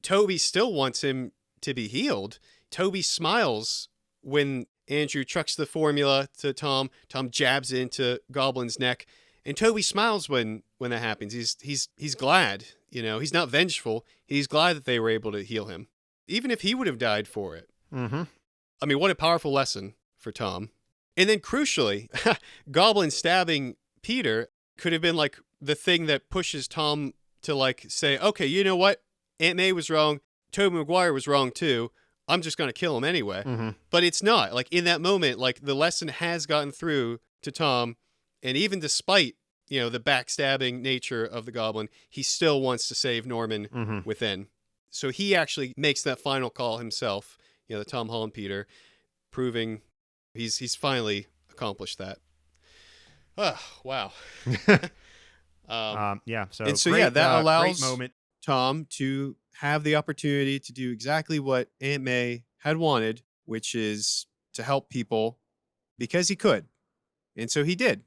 Toby still wants him to be healed. Toby smiles when Andrew trucks the formula to Tom. Tom jabs into Goblin's neck, and Toby smiles when that happens. He's glad, you know. He's not vengeful. He's glad that they were able to heal him, even if he would have died for it. Mm-hmm. I mean, what a powerful lesson for Tom. And then crucially, Goblin stabbing Peter could have been like the thing that pushes Tom to like say, okay, you know what? Aunt May was wrong. Tobey Maguire was wrong too. I'm just going to kill him anyway. Mm-hmm. But it's not. Like in that moment, like the lesson has gotten through to Tom. And even despite, you know, the backstabbing nature of the Goblin, he still wants to save Norman within. So he actually makes that final call himself, you know, the Tom Holland Peter, proving he's finally accomplished that. Oh, wow. Yeah. So That allows great moment. Tom to have the opportunity to do exactly what Aunt May had wanted, which is to help people because he could. And so he did.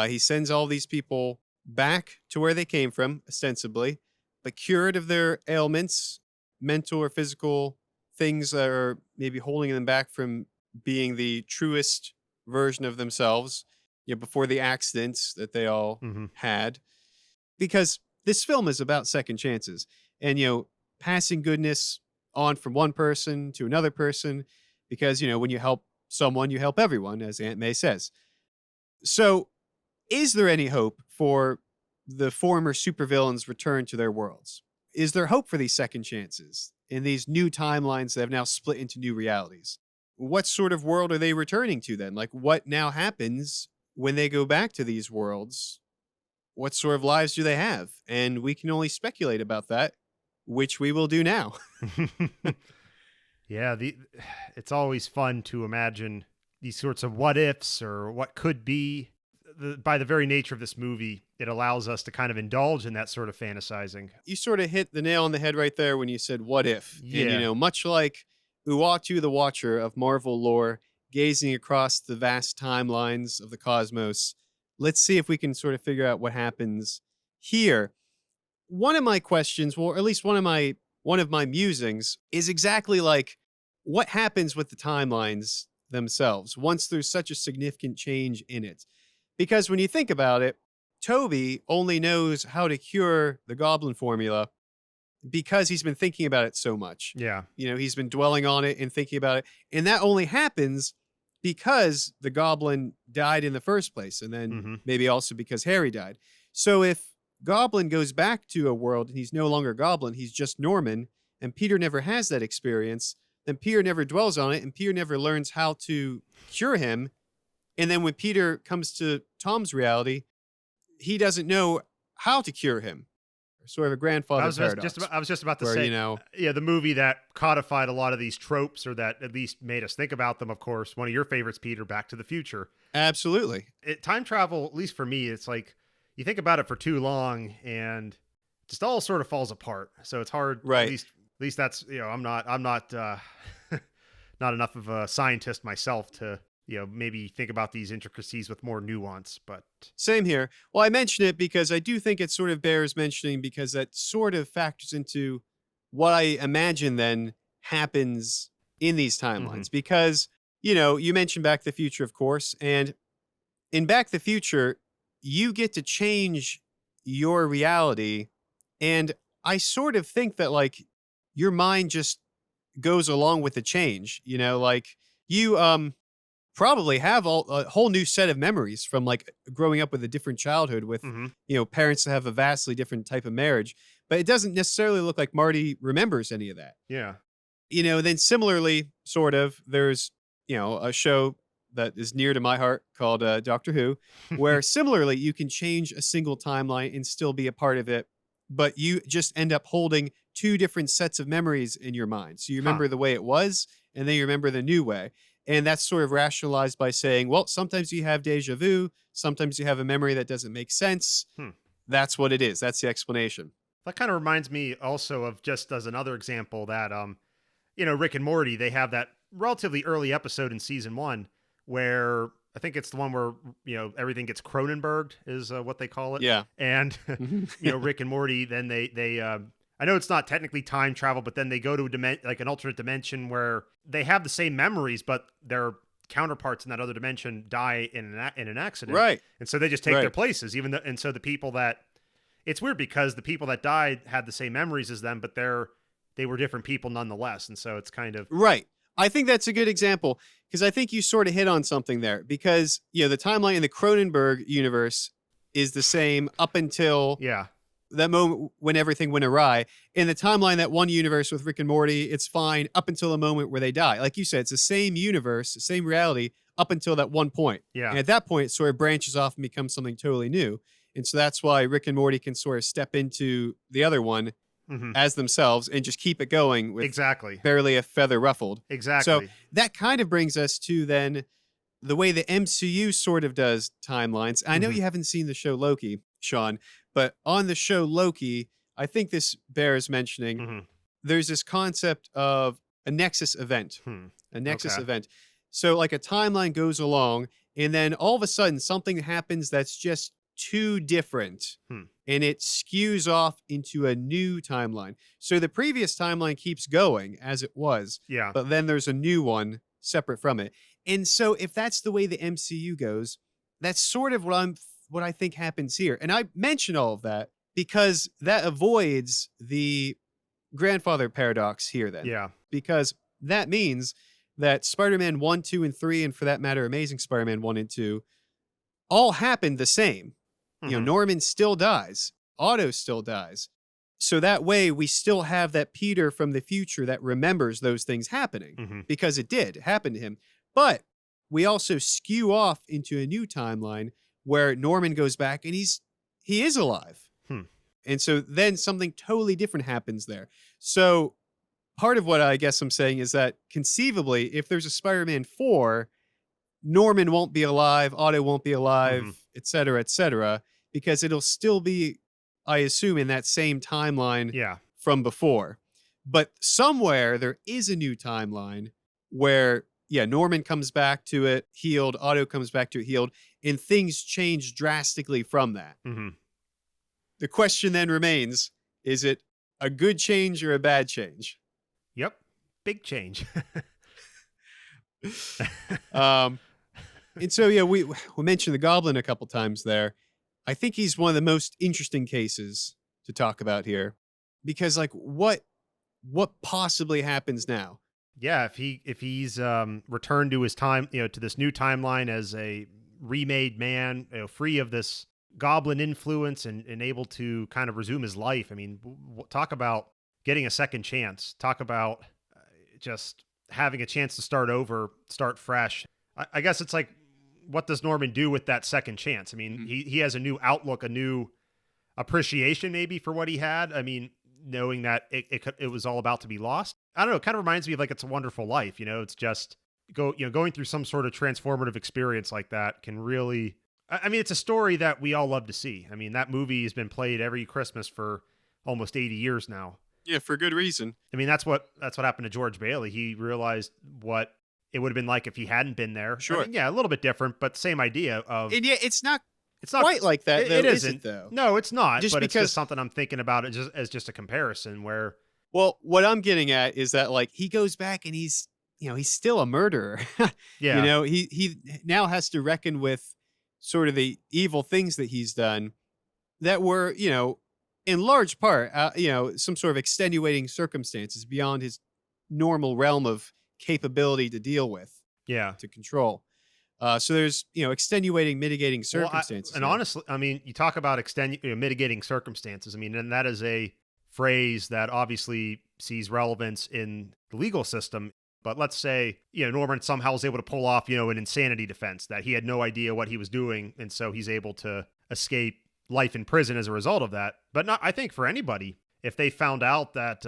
He sends all these people back to where they came from, ostensibly, but cured of their ailments, mental or physical things that are maybe holding them back from being the truest version of themselves, before the accidents that they all Mm-hmm. had. Because this film is about second chances and, passing goodness on from one person to another person. Because, when you help someone, you help everyone, as Aunt May says. So, is there any hope for the former supervillains' return to their worlds? Is there hope for these second chances in these new timelines that have now split into new realities? What sort of world are they returning to then? Like, what now happens when they go back to these worlds? What sort of lives do they have? And we can only speculate about that, which we will do now. Yeah, it's always fun to imagine these sorts of what ifs or what could be. By the very nature of this movie, it allows us to kind of indulge in that sort of fantasizing. You sort of hit the nail on the head right there when you said what if. Yeah. And, much like Uatu the Watcher of Marvel lore, gazing across the vast timelines of the cosmos, let's see if we can sort of figure out what happens here. One of my questions, or at least one of my musings, is exactly like what happens with the timelines themselves once there's such a significant change in it. Because when you think about it, Toby only knows how to cure the goblin formula because he's been thinking about it so much. Yeah. He's been dwelling on it and thinking about it. And that only happens because the goblin died in the first place. And then maybe also because Harry died. So if Goblin goes back to a world and he's no longer Goblin, he's just Norman, and Peter never has that experience, then Peter never dwells on it, and Peter never learns how to cure him. And then when Peter comes to Tom's reality, he doesn't know how to cure him. Sort of a grandfather paradox. I was just about to say, yeah, the movie that codified a lot of these tropes, or that at least made us think about them, of course. One of your favorites, Peter, Back to the Future. Absolutely. Time travel, at least for me, it's like, you think about it for too long and it just all sort of falls apart. So it's hard. Right. At least that's, I'm not not enough of a scientist myself to, maybe think about these intricacies with more nuance, but same here. Well, I mention it because I do think it sort of bears mentioning, because that sort of factors into what I imagine then happens in these timelines. Because, you mentioned Back to the Future, of course, and in Back to the Future, you get to change your reality. And I sort of think that like your mind just goes along with the change, like you probably have a whole new set of memories from like growing up with a different childhood with, parents that have a vastly different type of marriage, but it doesn't necessarily look like Marty remembers any of that. Yeah. Then similarly, sort of, there's, a show that is near to my heart called Doctor Who, where similarly you can change a single timeline and still be a part of it, but you just end up holding two different sets of memories in your mind. So you remember the way it was, and then you remember the new way. And that's sort of rationalized by saying, well, sometimes you have deja vu, sometimes you have a memory that doesn't make sense. That's what it is. That's the explanation. That kind of reminds me also of, just as another example, that, Rick and Morty, they have that relatively early episode in season 1 where I think it's the one where, everything gets Cronenberged is what they call it. Yeah. And, Rick and Morty, then they I know it's not technically time travel, but then they go to like an alternate dimension where they have the same memories, but their counterparts in that other dimension die in an accident. Right. And so they just take their places, and so the people that, it's weird because the people that died had the same memories as them, but they were different people nonetheless. And so it's kind of. Right. I think that's a good example, because I think you sort of hit on something there, because, the timeline in the Cronenberg universe is the same up until that moment when everything went awry. In the timeline, that one universe with Rick and Morty, it's fine up until the moment where they die. Like you said, it's the same universe, the same reality up until that one point. Yeah. And at that point, it sort of branches off and becomes something totally new. And so that's why Rick and Morty can sort of step into the other one as themselves and just keep it going with barely a feather ruffled. Exactly. So that kind of brings us to then the way the MCU sort of does timelines. I know you haven't seen the show Loki, Sean, but on the show Loki, I think this bears mentioning. There's this concept of a nexus event, a nexus event. So like a timeline goes along, and then all of a sudden something happens that's just too different, and it skews off into a new timeline. So the previous timeline keeps going as it was, but then there's a new one separate from it. And so if that's the way the MCU goes, that's sort of what I think happens here. And I mention all of that because that avoids the grandfather paradox here then. Yeah. Because that means that Spider-Man 1, 2, and 3, and for that matter, Amazing Spider-Man 1 and 2, all happened the same. Norman still dies. Otto still dies. So that way we still have that Peter from the future that remembers those things happening because it did happen to him. But we also skew off into a new timeline where Norman goes back and he is alive. And so then something totally different happens there. So part of what I guess I'm saying is that conceivably, if there's a Spider-Man 4, Norman won't be alive, Otto won't be alive, et cetera, because it'll still be, I assume, in that same timeline from before. But somewhere there is a new timeline where, Norman comes back to it healed, Otto comes back to it healed, and things change drastically from that. The question then remains, is it a good change or a bad change? Yep. Big change. And so, we mentioned the Goblin a couple times there. I think he's one of the most interesting cases to talk about here because, like, what possibly happens now? Yeah, if he's returned to his time, to this new timeline as a remade man, free of this Goblin influence and able to kind of resume his life. I mean, talk about getting a second chance. Talk about just having a chance to start over, start fresh. I guess it's like, what does Norman do with that second chance? I mean, he has a new outlook, a new appreciation maybe for what he had. I mean, knowing that it was all about to be lost. I don't know. It kind of reminds me of like It's a Wonderful Life. It's just going through some sort of transformative experience like that can really. I mean, it's a story that we all love to see. I mean, that movie has been played every Christmas for almost 80 years now. Yeah, for good reason. I mean, that's what happened to George Bailey. He realized what it would have been like if he hadn't been there. Sure. I mean, a little bit different, but same idea of. And it's not quite like that, though, it is isn't. it, though? No, it's not. Just but because, it's just something I'm thinking about it as just a comparison where. Well, what I'm getting at is that, like, he goes back and he's still a murderer. Yeah. He now has to reckon with sort of the evil things that he's done that were, in large part, some sort of extenuating circumstances beyond his normal realm of capability to deal with. Yeah. To control. So there's, extenuating, mitigating circumstances. Well, honestly, I mean, you talk about mitigating circumstances. I mean, and that is a phrase that obviously sees relevance in the legal system. But let's say, Norman somehow was able to pull off, an insanity defense that he had no idea what he was doing. And so he's able to escape life in prison as a result of that. But I think for anybody, if they found out that,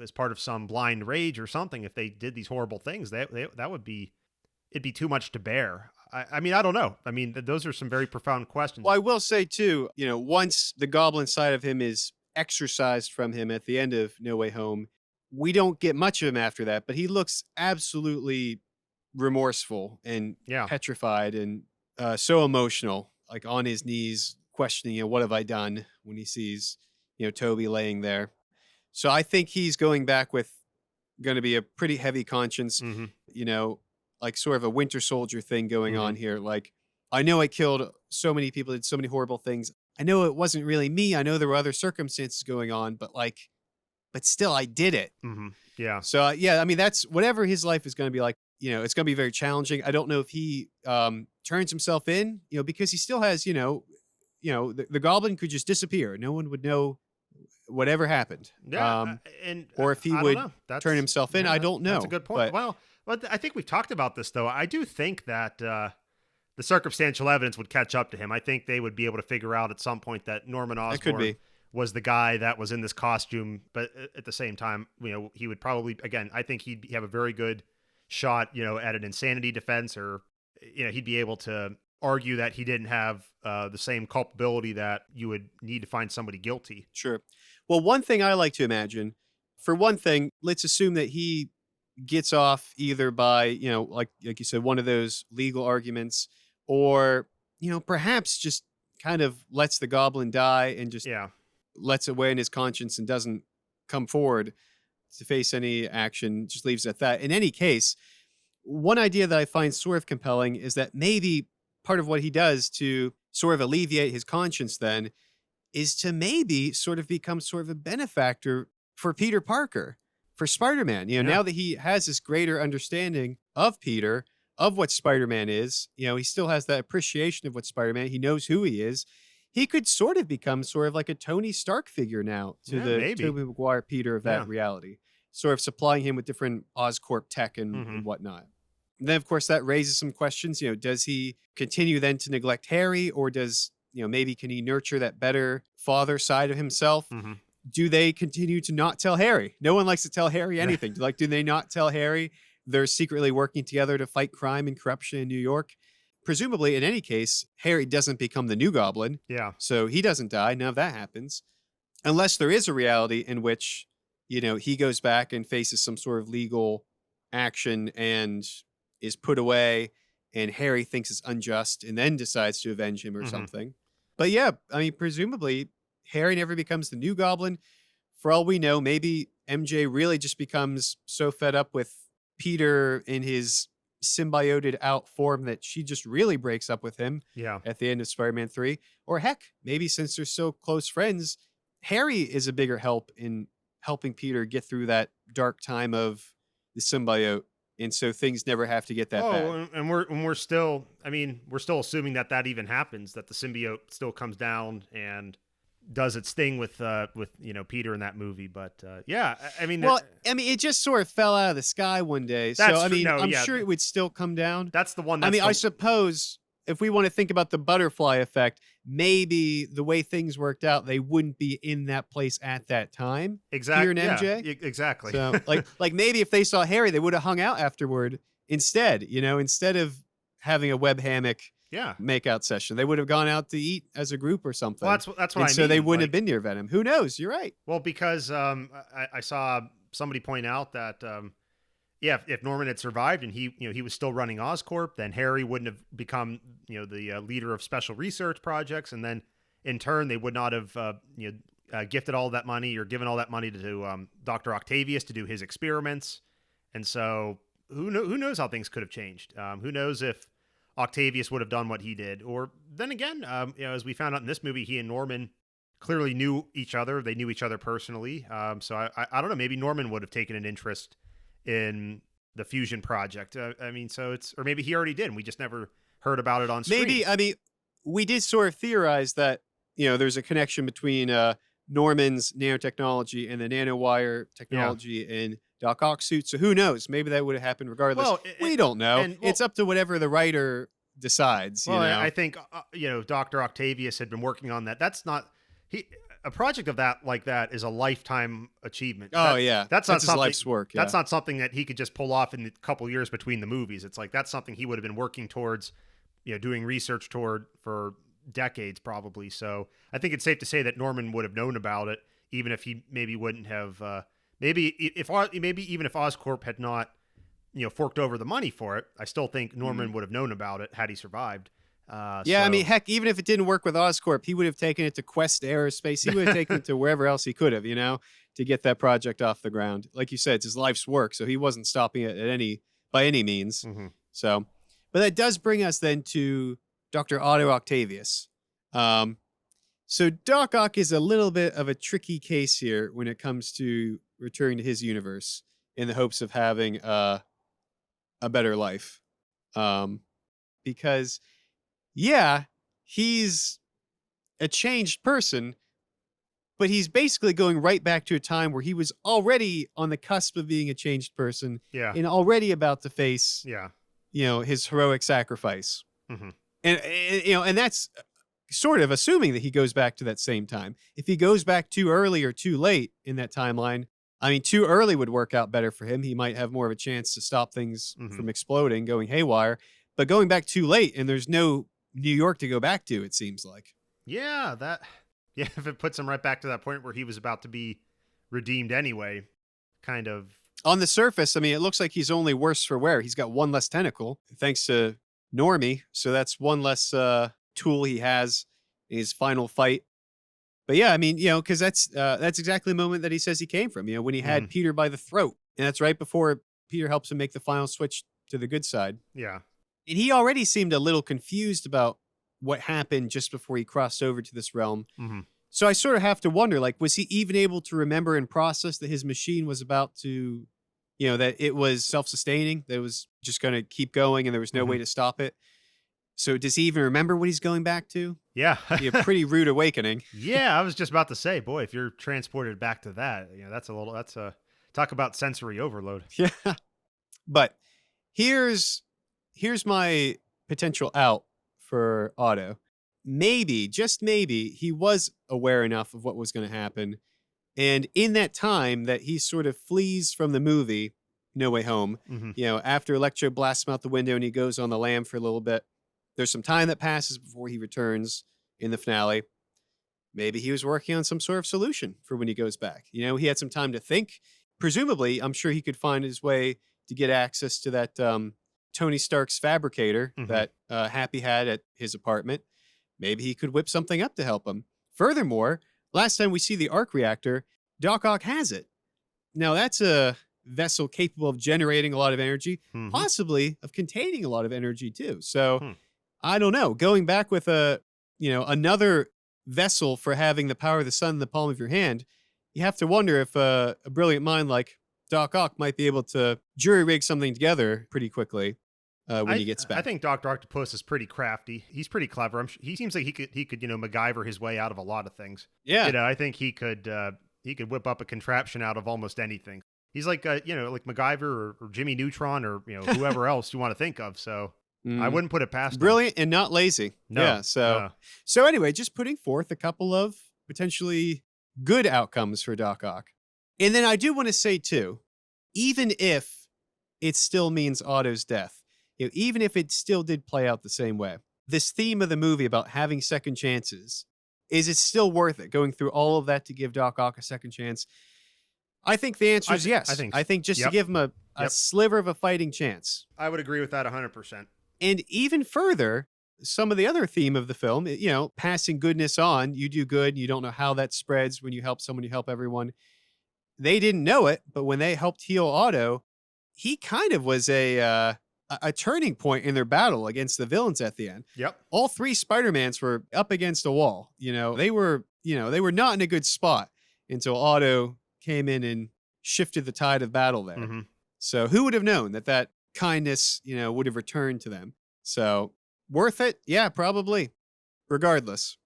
as part of some blind rage or something, if they did these horrible things, that would be, it'd be too much to bear. I mean, I don't know. I mean, those are some very profound questions. Well, I will say too, once the Goblin side of him is exorcised from him at the end of No Way Home, we don't get much of him after that, but he looks absolutely remorseful and petrified and so emotional, like on his knees, questioning, what have I done, when he sees, Toby laying there. So I think he's going back with going to be a pretty heavy conscience, like sort of a Winter Soldier thing going on here. Like, I know I killed so many people, did so many horrible things. I know it wasn't really me. I know there were other circumstances going on, but still I did it. Yeah. So I mean, that's whatever his life is going to be like, it's going to be very challenging. I don't know if he turns himself in, because he still has, the Goblin could just disappear. No one would know whatever happened. Yeah. Or if he would turn himself in, I don't know. That's a good point. Well, I think we've talked about this, though. I do think that the circumstantial evidence would catch up to him. I think they would be able to figure out at some point that Norman Osborn was the guy that was in this costume. But at the same time, he would probably, again, I think he'd have a very good shot, at an insanity defense, or, he'd be able to argue that he didn't have the same culpability that you would need to find somebody guilty. Sure. Well, one thing I like to imagine, for one thing, let's assume that he gets off either by, like you said, one of those legal arguments, or, perhaps just kind of lets the Goblin die and just lets it weigh in his conscience and doesn't come forward to face any action, just leaves it at that. In any case, one idea that I find sort of compelling is that maybe part of what he does to sort of alleviate his conscience then is to maybe sort of become sort of a benefactor for Peter Parker, for Spider-Man. You know, Yeah. now that he has this greater understanding of Peter, of what Spider-Man is, you know, he still has that appreciation of what Spider-Man, he knows who he is. He could sort of become sort of like a Tony Stark figure now to Yeah, the maybe. Tobey Maguire Peter of that Yeah. reality, sort of supplying him with different Oscorp tech and whatnot. And then, of course, that raises some questions. You know, does he continue then to neglect Harry, or does, you know, maybe can he nurture that better father side of himself? Do they continue to not tell Harry? No one likes to tell Harry anything. Like, do they not tell Harry they're secretly working together to fight crime and corruption in New York? Presumably, in any case, Harry doesn't become the new Goblin. Yeah. So he doesn't die. None of that happens. Unless there is a reality in which, you know, he goes back and faces some sort of legal action and is put away, and Harry thinks it's unjust and then decides to avenge him or something. But yeah, I mean, presumably, Harry never becomes the new Goblin. For all we know, maybe MJ really just becomes so fed up with Peter in his symbioted out form that she just really breaks up with him Yeah. at the end of Spider-Man 3. Or heck, maybe since they're so close friends, Harry is a bigger help in helping Peter get through that dark time of the symbiote. And so things never have to get that bad. And we're still, I mean, we're still assuming that even happens, that the symbiote still comes down and does its thing with you know, Peter in that movie. But yeah, I mean, well, I mean, it just sort of fell out of the sky one day. So I mean, I'm sure it would still come down. That's the one. I mean, I suppose if we want to think about the butterfly effect, maybe the way things worked out, they wouldn't be in that place at that time. Exactly. Peter and MJ. Exactly. So like maybe if they saw Harry, they would have hung out afterward instead. You know, instead of having a web hammock makeout session, they would have gone out to eat as a group or something. Well, that's what I mean. So they wouldn't have been near Venom. Who knows? You're right. Well, because I saw somebody point out that if Norman had survived and he was still running Oscorp, then Harry wouldn't have become the leader of special research projects, and then in turn they would not have gifted all that money or given all that money to Dr. Octavius to do his experiments. And so who knows how things could have changed? Who knows if Octavius would have done what he did? Or then again, as we found out in this movie, he and Norman clearly knew each other. They knew each other personally. So I don't know. Maybe Norman would have taken an interest in the fusion project. I mean, or maybe he already did, and we just never heard about it on screen. Maybe, I mean, we did sort of theorize that, there's a connection between Norman's nanotechnology and the nanowire technology in Doc Ock suit. So who knows? Maybe that would have happened regardless. Well, we don't know. It's up to whatever the writer decides. Well, I think, Dr. Octavius had been working on that. That's not... A project of that is a lifetime achievement. That's not his life's work. That's not something that he could just pull off in the couple years between the movies. It's like that's something he would have been working towards, doing research toward for decades probably. So I think it's safe to say that Norman would have known about it, even if he maybe wouldn't have. Maybe even if Oscorp had not, forked over the money for it, I still think Norman would have known about it had he survived. I mean, heck, even if it didn't work with Oscorp, he would have taken it to Quest Aerospace. He would have taken it to wherever else he could have, to get that project off the ground. Like you said, it's his life's work, so he wasn't stopping it by any means. So, but that does bring us then to Dr. Otto Octavius. So Doc Ock is a little bit of a tricky case here when it comes to returning to his universe in the hopes of having a better life. Because... yeah, he's a changed person, but he's basically going right back to a time where he was already on the cusp of being a changed person and already about to face, his heroic sacrifice. And that's sort of assuming that he goes back to that same time. If he goes back too early or too late in that timeline, I mean, too early would work out better for him. He might have more of a chance to stop things from exploding, going haywire. But going back too late and there's no New York to go back to, it seems like. If it puts him right back to that point where he was about to be redeemed anyway, kind of. On the surface, I mean, it looks like he's only worse for wear. He's got one less tentacle, thanks to Normie. So that's one less tool he has in his final fight. But yeah, I mean, because that's exactly the moment that he says he came from, when he had Peter by the throat. And that's right before Peter helps him make the final switch to the good side. Yeah. And he already seemed a little confused about what happened just before he crossed over to this realm. Mm-hmm. So I sort of have to wonder, like, was he even able to remember and process that his machine was about to, that it was self-sustaining, that it was just going to keep going and there was no way to stop it? So does he even remember what he's going back to? Yeah. Be a pretty rude awakening. Yeah, I was just about to say, boy, if you're transported back to that, that's a talk about sensory overload. Yeah. But here's my potential out for Otto. Maybe, just maybe, he was aware enough of what was going to happen. And in that time that he sort of flees from the movie, No Way Home, Mm-hmm. After Electro blasts him out the window and he goes on the lam for a little bit, there's some time that passes before he returns in the finale. Maybe he was working on some sort of solution for when he goes back. He had some time to think. Presumably, I'm sure he could find his way to get access to that Tony Stark's fabricator that Happy had at his apartment. Maybe he could whip something up to help him. Furthermore, last time we see the arc reactor, Doc Ock has it. Now, that's a vessel capable of generating a lot of energy, possibly of containing a lot of energy too. So, I don't know. Going back with another vessel for having the power of the sun in the palm of your hand, you have to wonder if a brilliant mind like Doc Ock might be able to jury rig something together pretty quickly when he gets back. I think Dr. Octopus is pretty crafty. He's pretty clever. He seems like he could MacGyver his way out of a lot of things. Yeah. I think he could whip up a contraption out of almost anything. He's like like MacGyver or Jimmy Neutron or whoever else you want to think of. So I wouldn't put it past brilliant and not lazy. No. Yeah. So anyway, just putting forth a couple of potentially good outcomes for Doc Ock. And then I do want to say too, even if it still means Otto's death, even if it still did play out the same way, this theme of the movie about having second chances, is it still worth it going through all of that to give Doc Ock a second chance? I think the answer is yes. I think just to give him a sliver of a fighting chance. I would agree with that 100%. And even further, some of the other theme of the film, passing goodness on, you do good, you don't know how that spreads. When you help someone, you help everyone. They didn't know it, but when they helped heal Otto, he kind of was a turning point in their battle against the villains at the end. Yep. All three Spider-Mans were up against a wall. They were not in a good spot until Otto came in and shifted the tide of battle there. So who would have known that kindness, would have returned to them? So worth it? Yeah, probably. Regardless.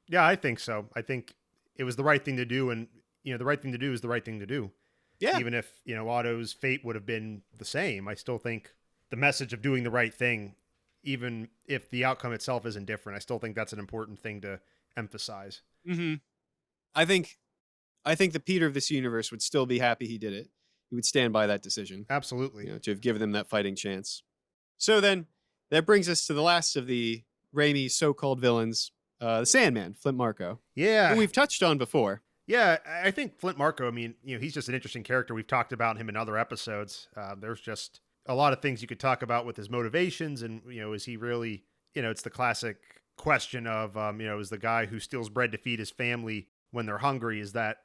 Yeah, I think so. I think it was the right thing to do, and the right thing to do is the right thing to do. Yeah. Even if Otto's fate would have been the same, I still think the message of doing the right thing, even if the outcome itself isn't different, I still think that's an important thing to emphasize. I think the Peter of this universe would still be happy he did it. He would stand by that decision. Absolutely. To have given them that fighting chance. So then, that brings us to the last of the Raimi so-called villains, the Sandman, Flint Marko. Yeah. Who we've touched on before. Yeah, I think Flint Marko, he's just an interesting character. We've talked about him in other episodes. There's just a lot of things you could talk about with his motivations and, is he really, it's the classic question of, is the guy who steals bread to feed his family when they're hungry, is that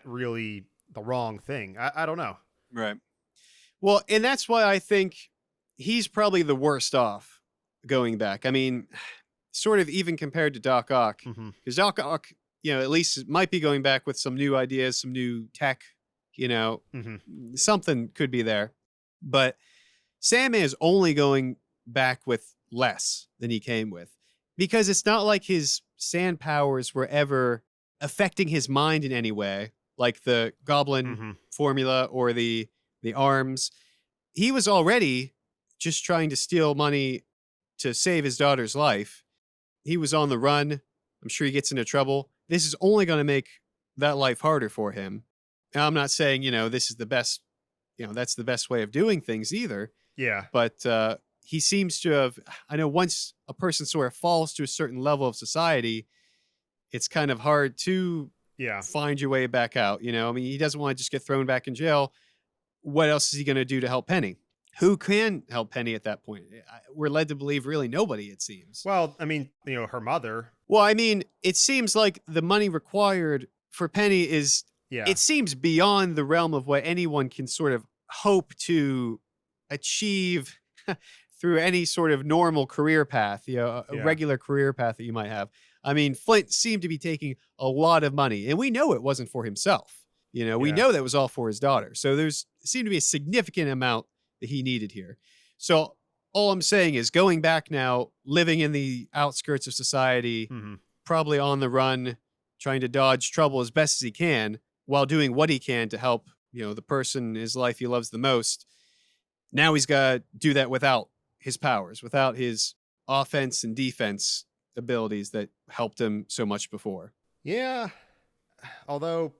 really the wrong thing? I don't know. Right. Well, and that's why I think he's probably the worst off going back. Sort of even compared to Doc Ock. Because Doc Ock, at least might be going back with some new ideas, some new tech, something could be there. But Sandman is only going back with less than he came with. Because it's not like his sand powers were ever affecting his mind in any way, like the goblin formula or the arms. He was already just trying to steal money to save his daughter's life. He was on the run. I'm sure he gets into trouble. This is only going to make that life harder for him. Now, I'm not saying, this is the best, that's the best way of doing things either. Yeah. But he seems to have, I know once a person sort of falls to a certain level of society, it's kind of hard to find your way back out. He doesn't want to just get thrown back in jail. What else is he going to do to help Penny? Who can help Penny at that point? We're led to believe really nobody, it seems. Well, her mother. Well, it seems like the money required for Penny is, it seems beyond the realm of what anyone can sort of hope to achieve through any sort of normal career path, a Yeah. regular career path that you might have. I mean, Flint seemed to be taking a lot of money, and we know it wasn't for himself. We Yeah. know that was all for his daughter. So there's seemed to be a significant amount that he needed here. So all I'm saying is going back now, living in the outskirts of society, Hmm. probably on the run, trying to dodge trouble as best as he can while doing what he can to help, the person in his life he loves the most. Now he's got to do that without his powers, without his offense and defense abilities that helped him so much before. Yeah. Although,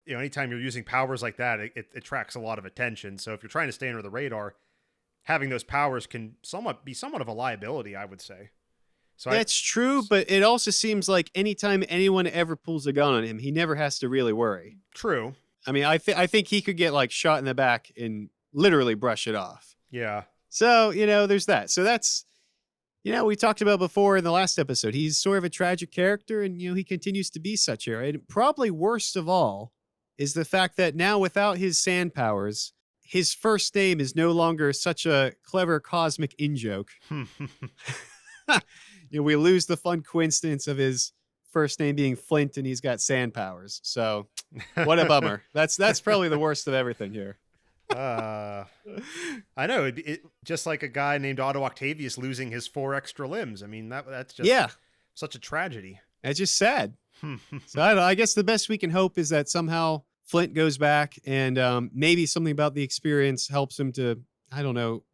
anytime you're using powers like that, it attracts a lot of attention. So if you're trying to stay under the radar, having those powers can somewhat of a liability, I would say. So That's true, but it also seems like anytime anyone ever pulls a gun on him, he never has to really worry. true. I mean, I think he could get like shot in the back and literally brush it off. Yeah. So, there's that. So that's, we talked about before in the last episode. He's sort of a tragic character, and, he continues to be such here. And probably worst of all is the fact that now without his sand powers, his first name is no longer such a clever cosmic in-joke. We lose the fun coincidence of his first name being Flint and he's got sand powers. So what a bummer. That's probably the worst of everything here. I know it just like a guy named Otto Octavius losing his 4 extra limbs. I mean, that's just such a tragedy. It's just sad. So I guess the best we can hope is that somehow Flint goes back and maybe something about the experience helps him to, I don't know,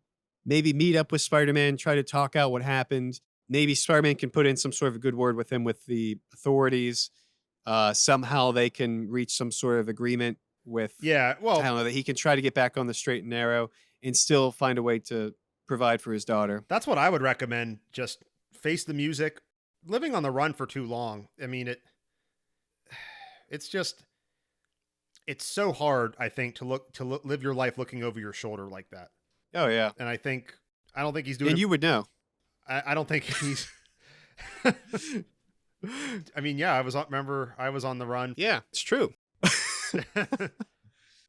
maybe meet up with Spider-Man, try to talk out what happened. Maybe Spider-Man can put in some sort of a good word with him with the authorities. Somehow they can reach some sort of agreement with, Yeah, well, I don't know, that he can try to get back on the straight and narrow and still find a way to provide for his daughter. that's what I would recommend. Just face the music. Living on the run for too long. I mean, it's so hard, I think, to live your life looking over your shoulder like that. Oh, yeah. And I don't think he's doing And it. you would know. I don't think he's. I mean, yeah, I was on the run. Yeah, it's true.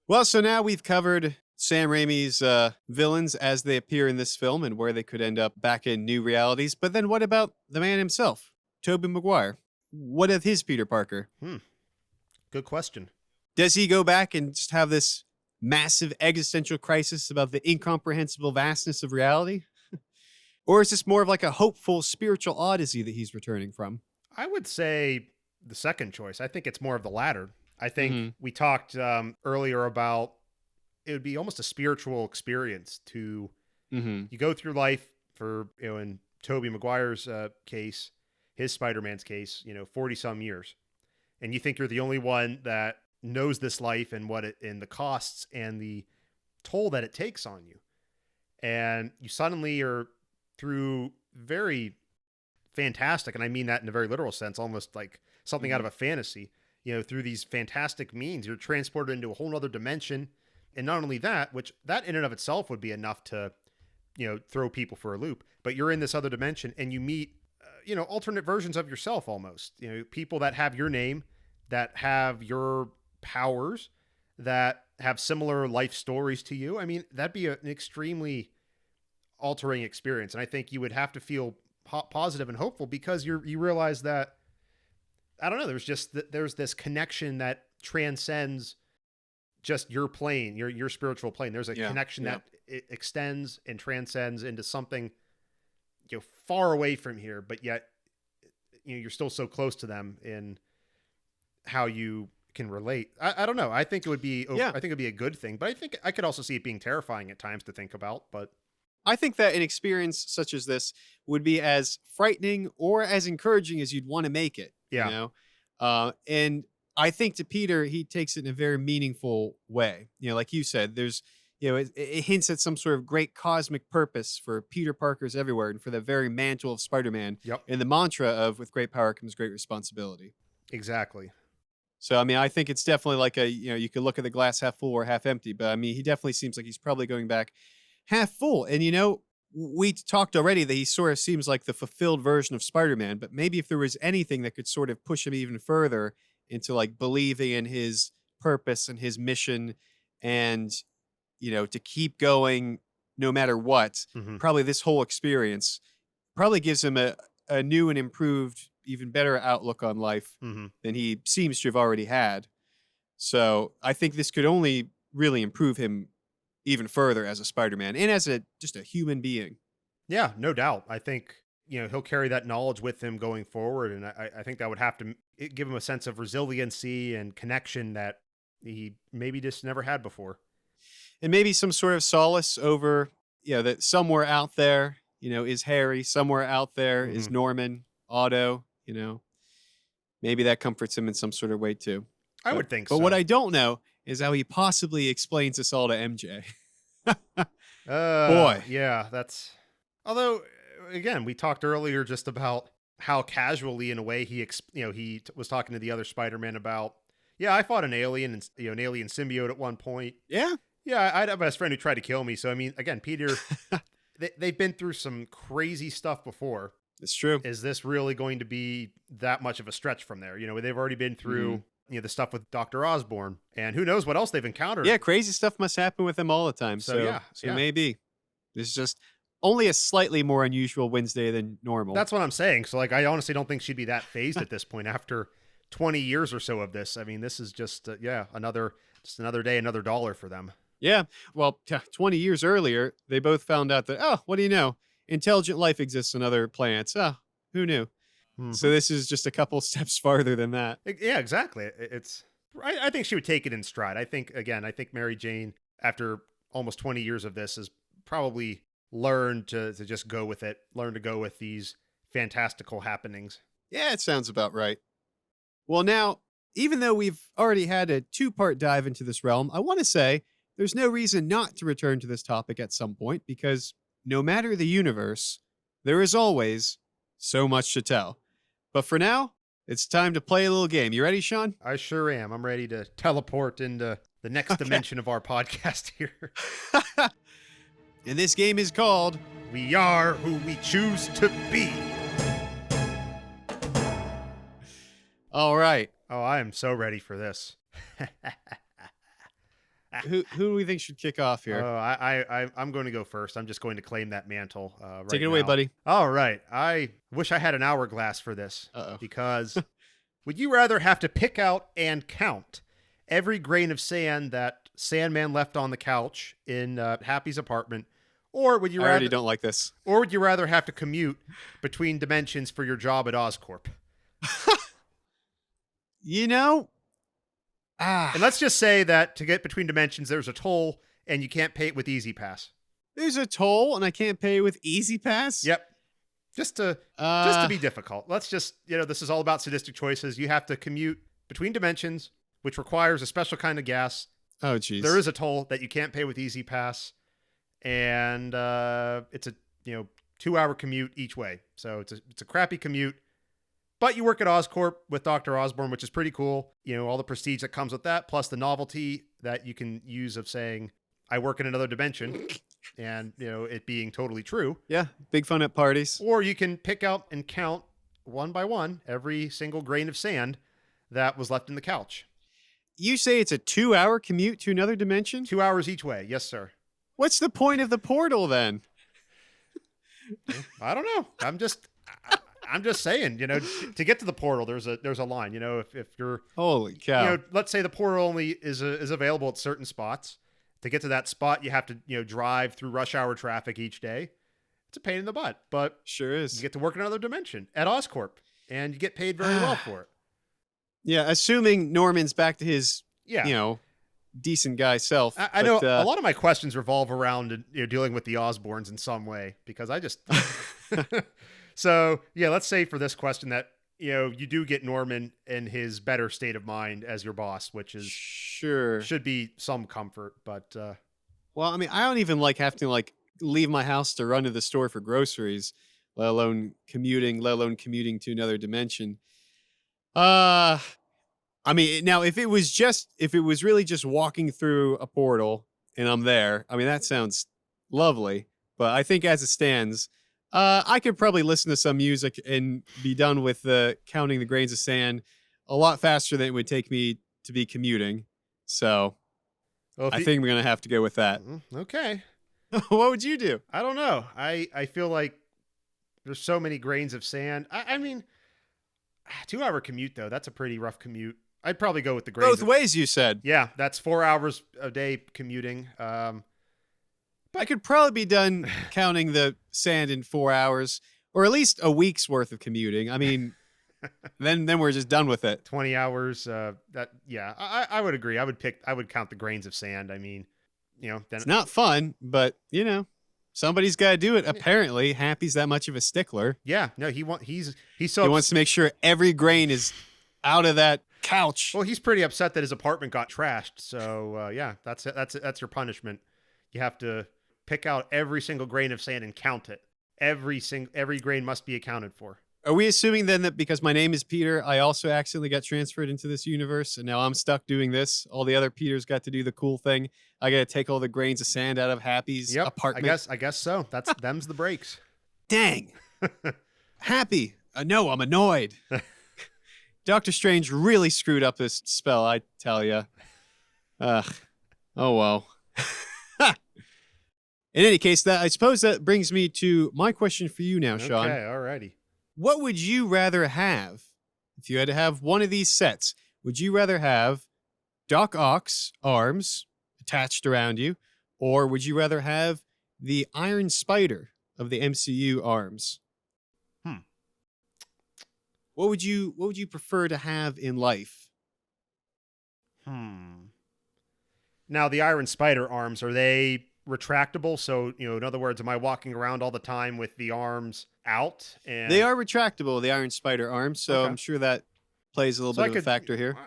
Well, so now we've covered Sam Raimi's villains as they appear in this film and where they could end up back in new realities. But then what about the man himself, Tobey Maguire? What of his Peter Parker? Good question. Does he go back and just have this massive existential crisis about the incomprehensible vastness of reality? Or is this more of like a hopeful spiritual odyssey that he's returning from? I would say the second choice. I think it's more of the latter. I think we talked earlier about it would be almost a spiritual experience to you go through life for, in Tobey Maguire's case, his Spider-Man's case, 40 some years. And you think you're the only one that knows this life and and the costs and the toll that it takes on you. And you suddenly are through very fantastic, and I mean that in a very literal sense, almost like something out of a fantasy, through these fantastic means, you're transported into a whole nother dimension. And not only that, which that in and of itself would be enough to, throw people for a loop, but you're in this other dimension and you meet, alternate versions of yourself almost, people that have your name, that have your powers, that have similar life stories to you. I mean, that'd be an extremely altering experience. And I think you would have to feel positive and hopeful because you realize that, I don't know, there's this connection that transcends just your plane, your spiritual plane. There's a connection that it extends and transcends into something, far away from here, but yet, you're still so close to them in how you can relate. I don't know. I think it would be, I think it'd be a good thing, but I think I could also see it being terrifying at times to think about, but I think that an experience such as this would be as frightening or as encouraging as you'd want to make it. Yeah. And I think to Peter, he takes it in a very meaningful way. Like you said, there's, it hints at some sort of great cosmic purpose for Peter Parker's everywhere and for the very mantle of Spider-Man. Yep. And the mantra of with great power comes great responsibility. Exactly. So, I mean, I think it's definitely like you could look at the glass half full or half empty, but I mean, he definitely seems like he's probably going back half full. And, we talked already that he sort of seems like the fulfilled version of Spider-Man, but maybe if there was anything that could sort of push him even further into like believing in his purpose and his mission and, to keep going no matter what, Mm-hmm. probably this whole experience probably gives him a new and improved, even better outlook on life Mm-hmm. than he seems to have already had. So I think this could only really improve him even further as a Spider-Man and as just a human being. Yeah, no doubt. I think, he'll carry that knowledge with him going forward. And I think that would have to give him a sense of resiliency and connection that he maybe just never had before. And maybe some sort of solace over, that somewhere out there, is Harry, somewhere out there is Mm-hmm. Norman, Otto, maybe that comforts him in some sort of way too. I would think But what so. I don't know is how he possibly explains this all to MJ. Boy. Yeah, that's. Although, again, we talked earlier just about how casually, in a way, he was talking to the other Spider-Man about. Yeah, I fought an alien and an alien symbiote at one point. Yeah. Yeah, I had a best friend who tried to kill me. So I mean, again, Peter, they've been through some crazy stuff before. It's true. Is this really going to be that much of a stretch from there? They've already been through the stuff with Dr. Osborn, and who knows what else they've encountered. Yeah, crazy stuff must happen with him all the time. So maybe it's just only a slightly more unusual Wednesday than normal. That's what I'm saying. So I honestly don't think she'd be that phased at this point after 20 years or so of this. I mean, this is just another day, another dollar for them. Yeah. Well, 20 years earlier, they both found out that, what do you know? Intelligent life exists on other planets. Oh, who knew? Mm-hmm. So this is just a couple steps farther than that. Yeah, exactly. I think she would take it in stride. I think Mary Jane, after almost 20 years of this, has probably learned to just go with it, learn to go with these fantastical happenings. Yeah, it sounds about right. Well, now, even though we've already had a 2-part dive into this realm, I want to say there's no reason not to return to this topic at some point, because no matter the universe, there is always so much to tell. But for now, it's time to play a little game. You ready, Sean? I sure am. I'm ready to teleport into the next dimension of our podcast here. And this game is called We Are Who We Choose to Be. All right. Oh, I am so ready for this. Who do we think should kick off here? I'm going to go first. I'm just going to claim that mantle. Right Take it away, buddy. All right. I wish I had an hourglass for this. Uh-oh. Because would you rather have to pick out and count every grain of sand that Sandman left on the couch in Happy's apartment, or would you I already don't like this. Or would you rather have to commute between dimensions for your job at Oscorp? And let's just say that to get between dimensions, there's a toll, and you can't pay it with Easy Pass. There's a toll, and I can't pay with Easy Pass? Yep. Just to be difficult. Let's just, this is all about sadistic choices. You have to commute between dimensions, which requires a special kind of gas. Oh, jeez. There is a toll that you can't pay with Easy Pass, and it's a 2-hour commute each way. So it's a crappy commute. But you work at Oscorp with Dr. Osborn, which is pretty cool. All the prestige that comes with that, plus the novelty that you can use of saying, I work in another dimension, and, it being totally true. Yeah, big fun at parties. Or you can pick out and count one by one every single grain of sand that was left in the couch. You say it's a 2-hour commute to another dimension? 2 hours each way. Yes, sir. What's the point of the portal, then? I don't know. I'm just saying, to get to the portal, there's a line. If you're holy cow, let's say the portal only is available at certain spots. To get to that spot, you have to drive through rush hour traffic each day. It's a pain in the butt, but sure is. You get to work in another dimension at Oscorp, and you get paid very well for it. Yeah, assuming Norman's back to his decent guy self. I know a lot of my questions revolve around dealing with the Osborns in some way, because I just. So, yeah, let's say for this question that, you do get Norman in his better state of mind as your boss, which is should be some comfort. But, well, I mean, I don't even having to leave my house to run to the store for groceries, let alone commuting to another dimension. I mean, now if it was really just walking through a portal and I'm there, I mean, that sounds lovely. But I think as it stands, I could probably listen to some music and be done with counting the grains of sand a lot faster than it would take me to be commuting. So I think we're going to have to go with that. Okay. What would you do? I don't know. I feel like there's so many grains of sand. I mean, 2 hour commute though. That's a pretty rough commute. I'd probably go with the grains. Both ways, you said. Yeah, that's 4 hours a day commuting. I could probably be done counting the sand in 4 hours, or at least a week's worth of commuting. I mean, then we're just done with it. 20 hours. I would agree. I would count the grains of sand. I mean, then It's not fun, but somebody's got to do it. Apparently, Happy's that much of a stickler. yeah, no, he He wants to make sure every grain is out of that couch. well, he's pretty upset that his apartment got trashed. So, that's your punishment. You have to pick out every single grain of sand and count it. Every grain must be accounted for. Are we assuming then that because my name is Peter, I also accidentally got transferred into this universe, and now I'm stuck doing this? All the other Peters got to do the cool thing. I got to take all the grains of sand out of Happy's apartment. I guess so. Them's the breaks. Dang. Happy. No, I'm annoyed. Doctor Strange really screwed up this spell, I tell you. Ugh. Oh, well. In any case, I suppose that brings me to my question for you now, Sean. Okay, alrighty. What would you rather have if you had to have one of these sets? Would you rather have Doc Ock's arms attached around you, or would you rather have the Iron Spider of the MCU arms? What would you prefer to have in life? Now, the Iron Spider arms, are they retractable? So, in other words, am I walking around all the time with the arms out? And They are retractable, the Iron Spider arms, so Okay. I'm sure that plays a little bit of a factor here.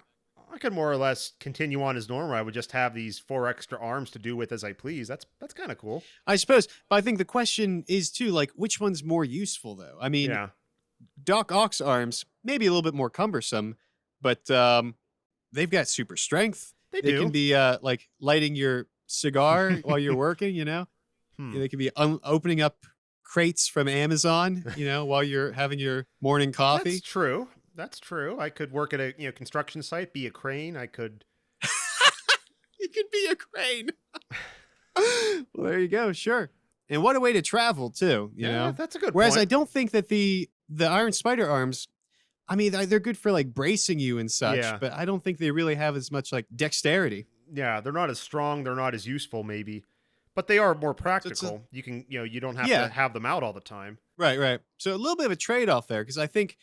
I could more or less continue on as normal. I would just have these 4 extra arms to do with as I please. That's kind of cool. I suppose, but I think the question is too, like, which one's more useful though? I mean, Yeah. Doc Ock's arms maybe a little bit more cumbersome, but they've got super strength. They They do. can be like lighting your cigar while you're working. They can be opening up crates from Amazon. While you're having your morning coffee. That's true. I could work at a construction site, be a crane. I could. You could be a crane. Well, there you go. Sure. And what a way to travel too. You know. That's a good Whereas I point. don't think that the Iron Spider arms, I mean, they're good for like bracing you and such, Yeah. but I don't think they really have as much like dexterity. Yeah, they're not as strong. They're not as useful, maybe, but they are more practical. You can, you don't have to have them out all the time. Right. So a little bit of a trade-off there, because I think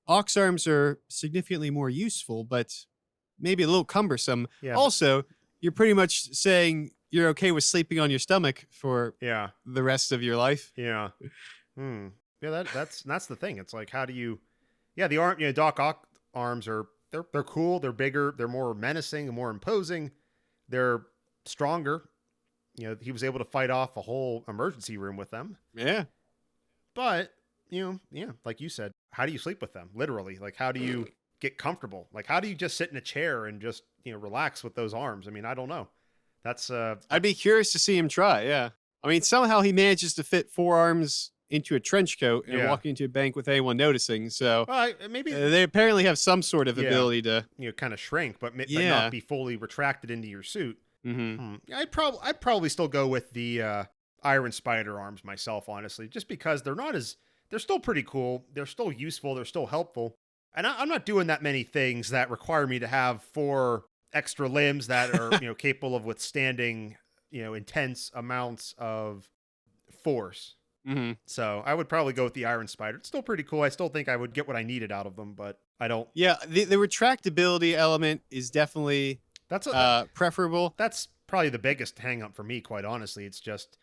Ox arms are significantly more useful, but maybe a little cumbersome. Yeah. Also, you're pretty much saying you're okay with sleeping on your stomach for Yeah. the rest of your life. Yeah. Yeah. That's the thing. It's like, how do you? Yeah, the arm. Doc Ock arms are they're cool. They're bigger. They're more menacing and more imposing. They're stronger. He was able to fight off a whole emergency room with them. Yeah. But, like you said, how do you sleep with them? Literally. Like, how do you get comfortable? Like, how do you just sit in a chair and just, relax with those arms? I mean, I don't know. That's, I'd be curious to see him try. Yeah. I mean, somehow he manages to fit 4 arms into a trench coat and walk into a bank with anyone noticing. So maybe they apparently have some sort of ability to, kind of shrink, but not be fully retracted into your suit. I'd probably still go with the Iron Spider arms myself, honestly, just because they're still pretty cool. They're still useful. They're still helpful. And I'm not doing that many things that require me to have 4 extra limbs that are, capable of withstanding, intense amounts of force. So I would probably go with the Iron Spider. It's still pretty cool. I still think I would get what I needed out of them, but I don't. Yeah, the retractability element is definitely preferable. That's probably the biggest hang up for me, quite honestly. It's just,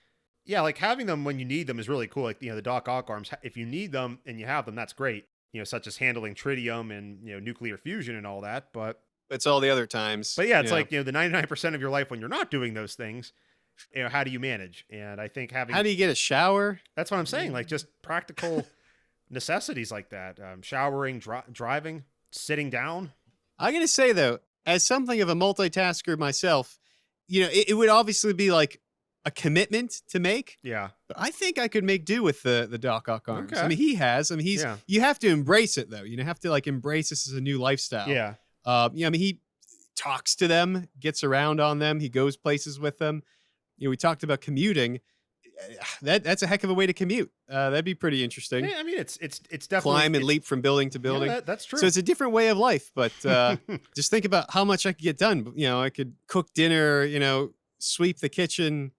like having them when you need them is really cool. Like, the Doc Ock arms, if you need them and you have them, that's great. Such as handling tritium and, nuclear fusion and all that. But it's all the other times. But yeah, it's like, the 99% of your life when you're not doing those things, how do you manage? And I think how do you get a shower? That's what I'm saying. Like, just practical necessities like that. Showering, driving, sitting down. I gotta say though, as something of a multitasker myself, it would obviously be like a commitment to make. Yeah. But I think I could make do with the Doc Ock arms. Okay. I mean, you have to embrace it though. You have to like embrace this as a new lifestyle. Yeah. I mean, he talks to them, gets around on them, he goes places with them. We talked about commuting. that's a heck of a way to commute. That'd be pretty interesting. Yeah, I mean, it's definitely Climb and leap from building to building. Yeah, that's true. So it's a different way of life, but just think about how much I could get done. I could cook dinner, sweep the kitchen,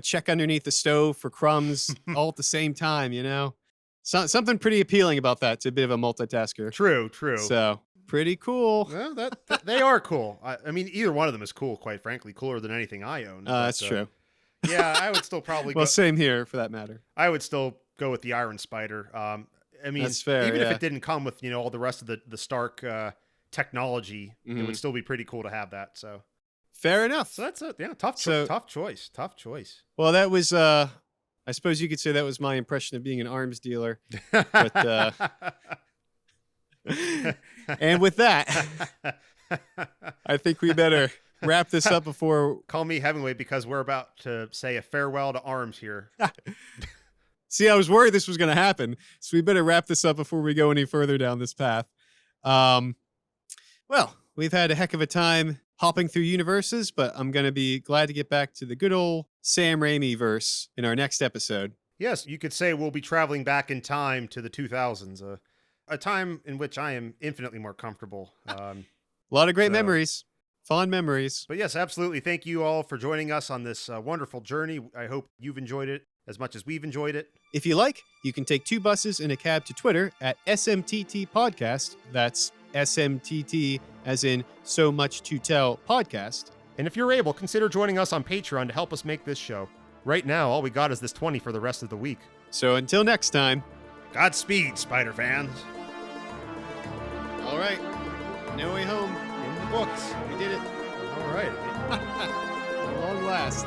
check underneath the stove for crumbs all at the same time, something pretty appealing about that. It's a bit of a multitasker. True. So pretty cool. Well, that they are cool. I mean, either one of them is cool, quite frankly, cooler than anything I own. That's true. Yeah, I would still probably well, same here for that matter. I would still go with the Iron Spider. I mean, that's fair, even if it didn't come with, all the rest of the Stark technology, Mm-hmm. it would still be pretty cool to have that. So fair enough. So that's it. Yeah, tough choice. Well, that was I suppose you could say that was my impression of being an arms dealer. But and with that, I think we better wrap this up before... Call me Hemingway, because we're about to say a farewell to arms here. See, I was worried this was going to happen, so we better wrap this up before we go any further down this path. Well, we've had a heck of a time hopping through universes, but I'm going to be glad to get back to the good old Sam Raimi verse in our next episode. Yes, you could say we'll be traveling back in time to the 2000s, a time in which I am infinitely more comfortable. A lot of great memories. Fond memories. But yes, absolutely. Thank you all for joining us on this wonderful journey. I hope you've enjoyed it as much as we've enjoyed it. If you like, you can take 2 buses and a cab to Twitter at SMTT Podcast. That's SMTT as in So Much to Tell Podcast. And if you're able, consider joining us on Patreon to help us make this show. Right now, all we got is this 20 for the rest of the week. So until next time. Godspeed, Spider fans. All right. No Way Home. In the books. We did it. All right. At long last.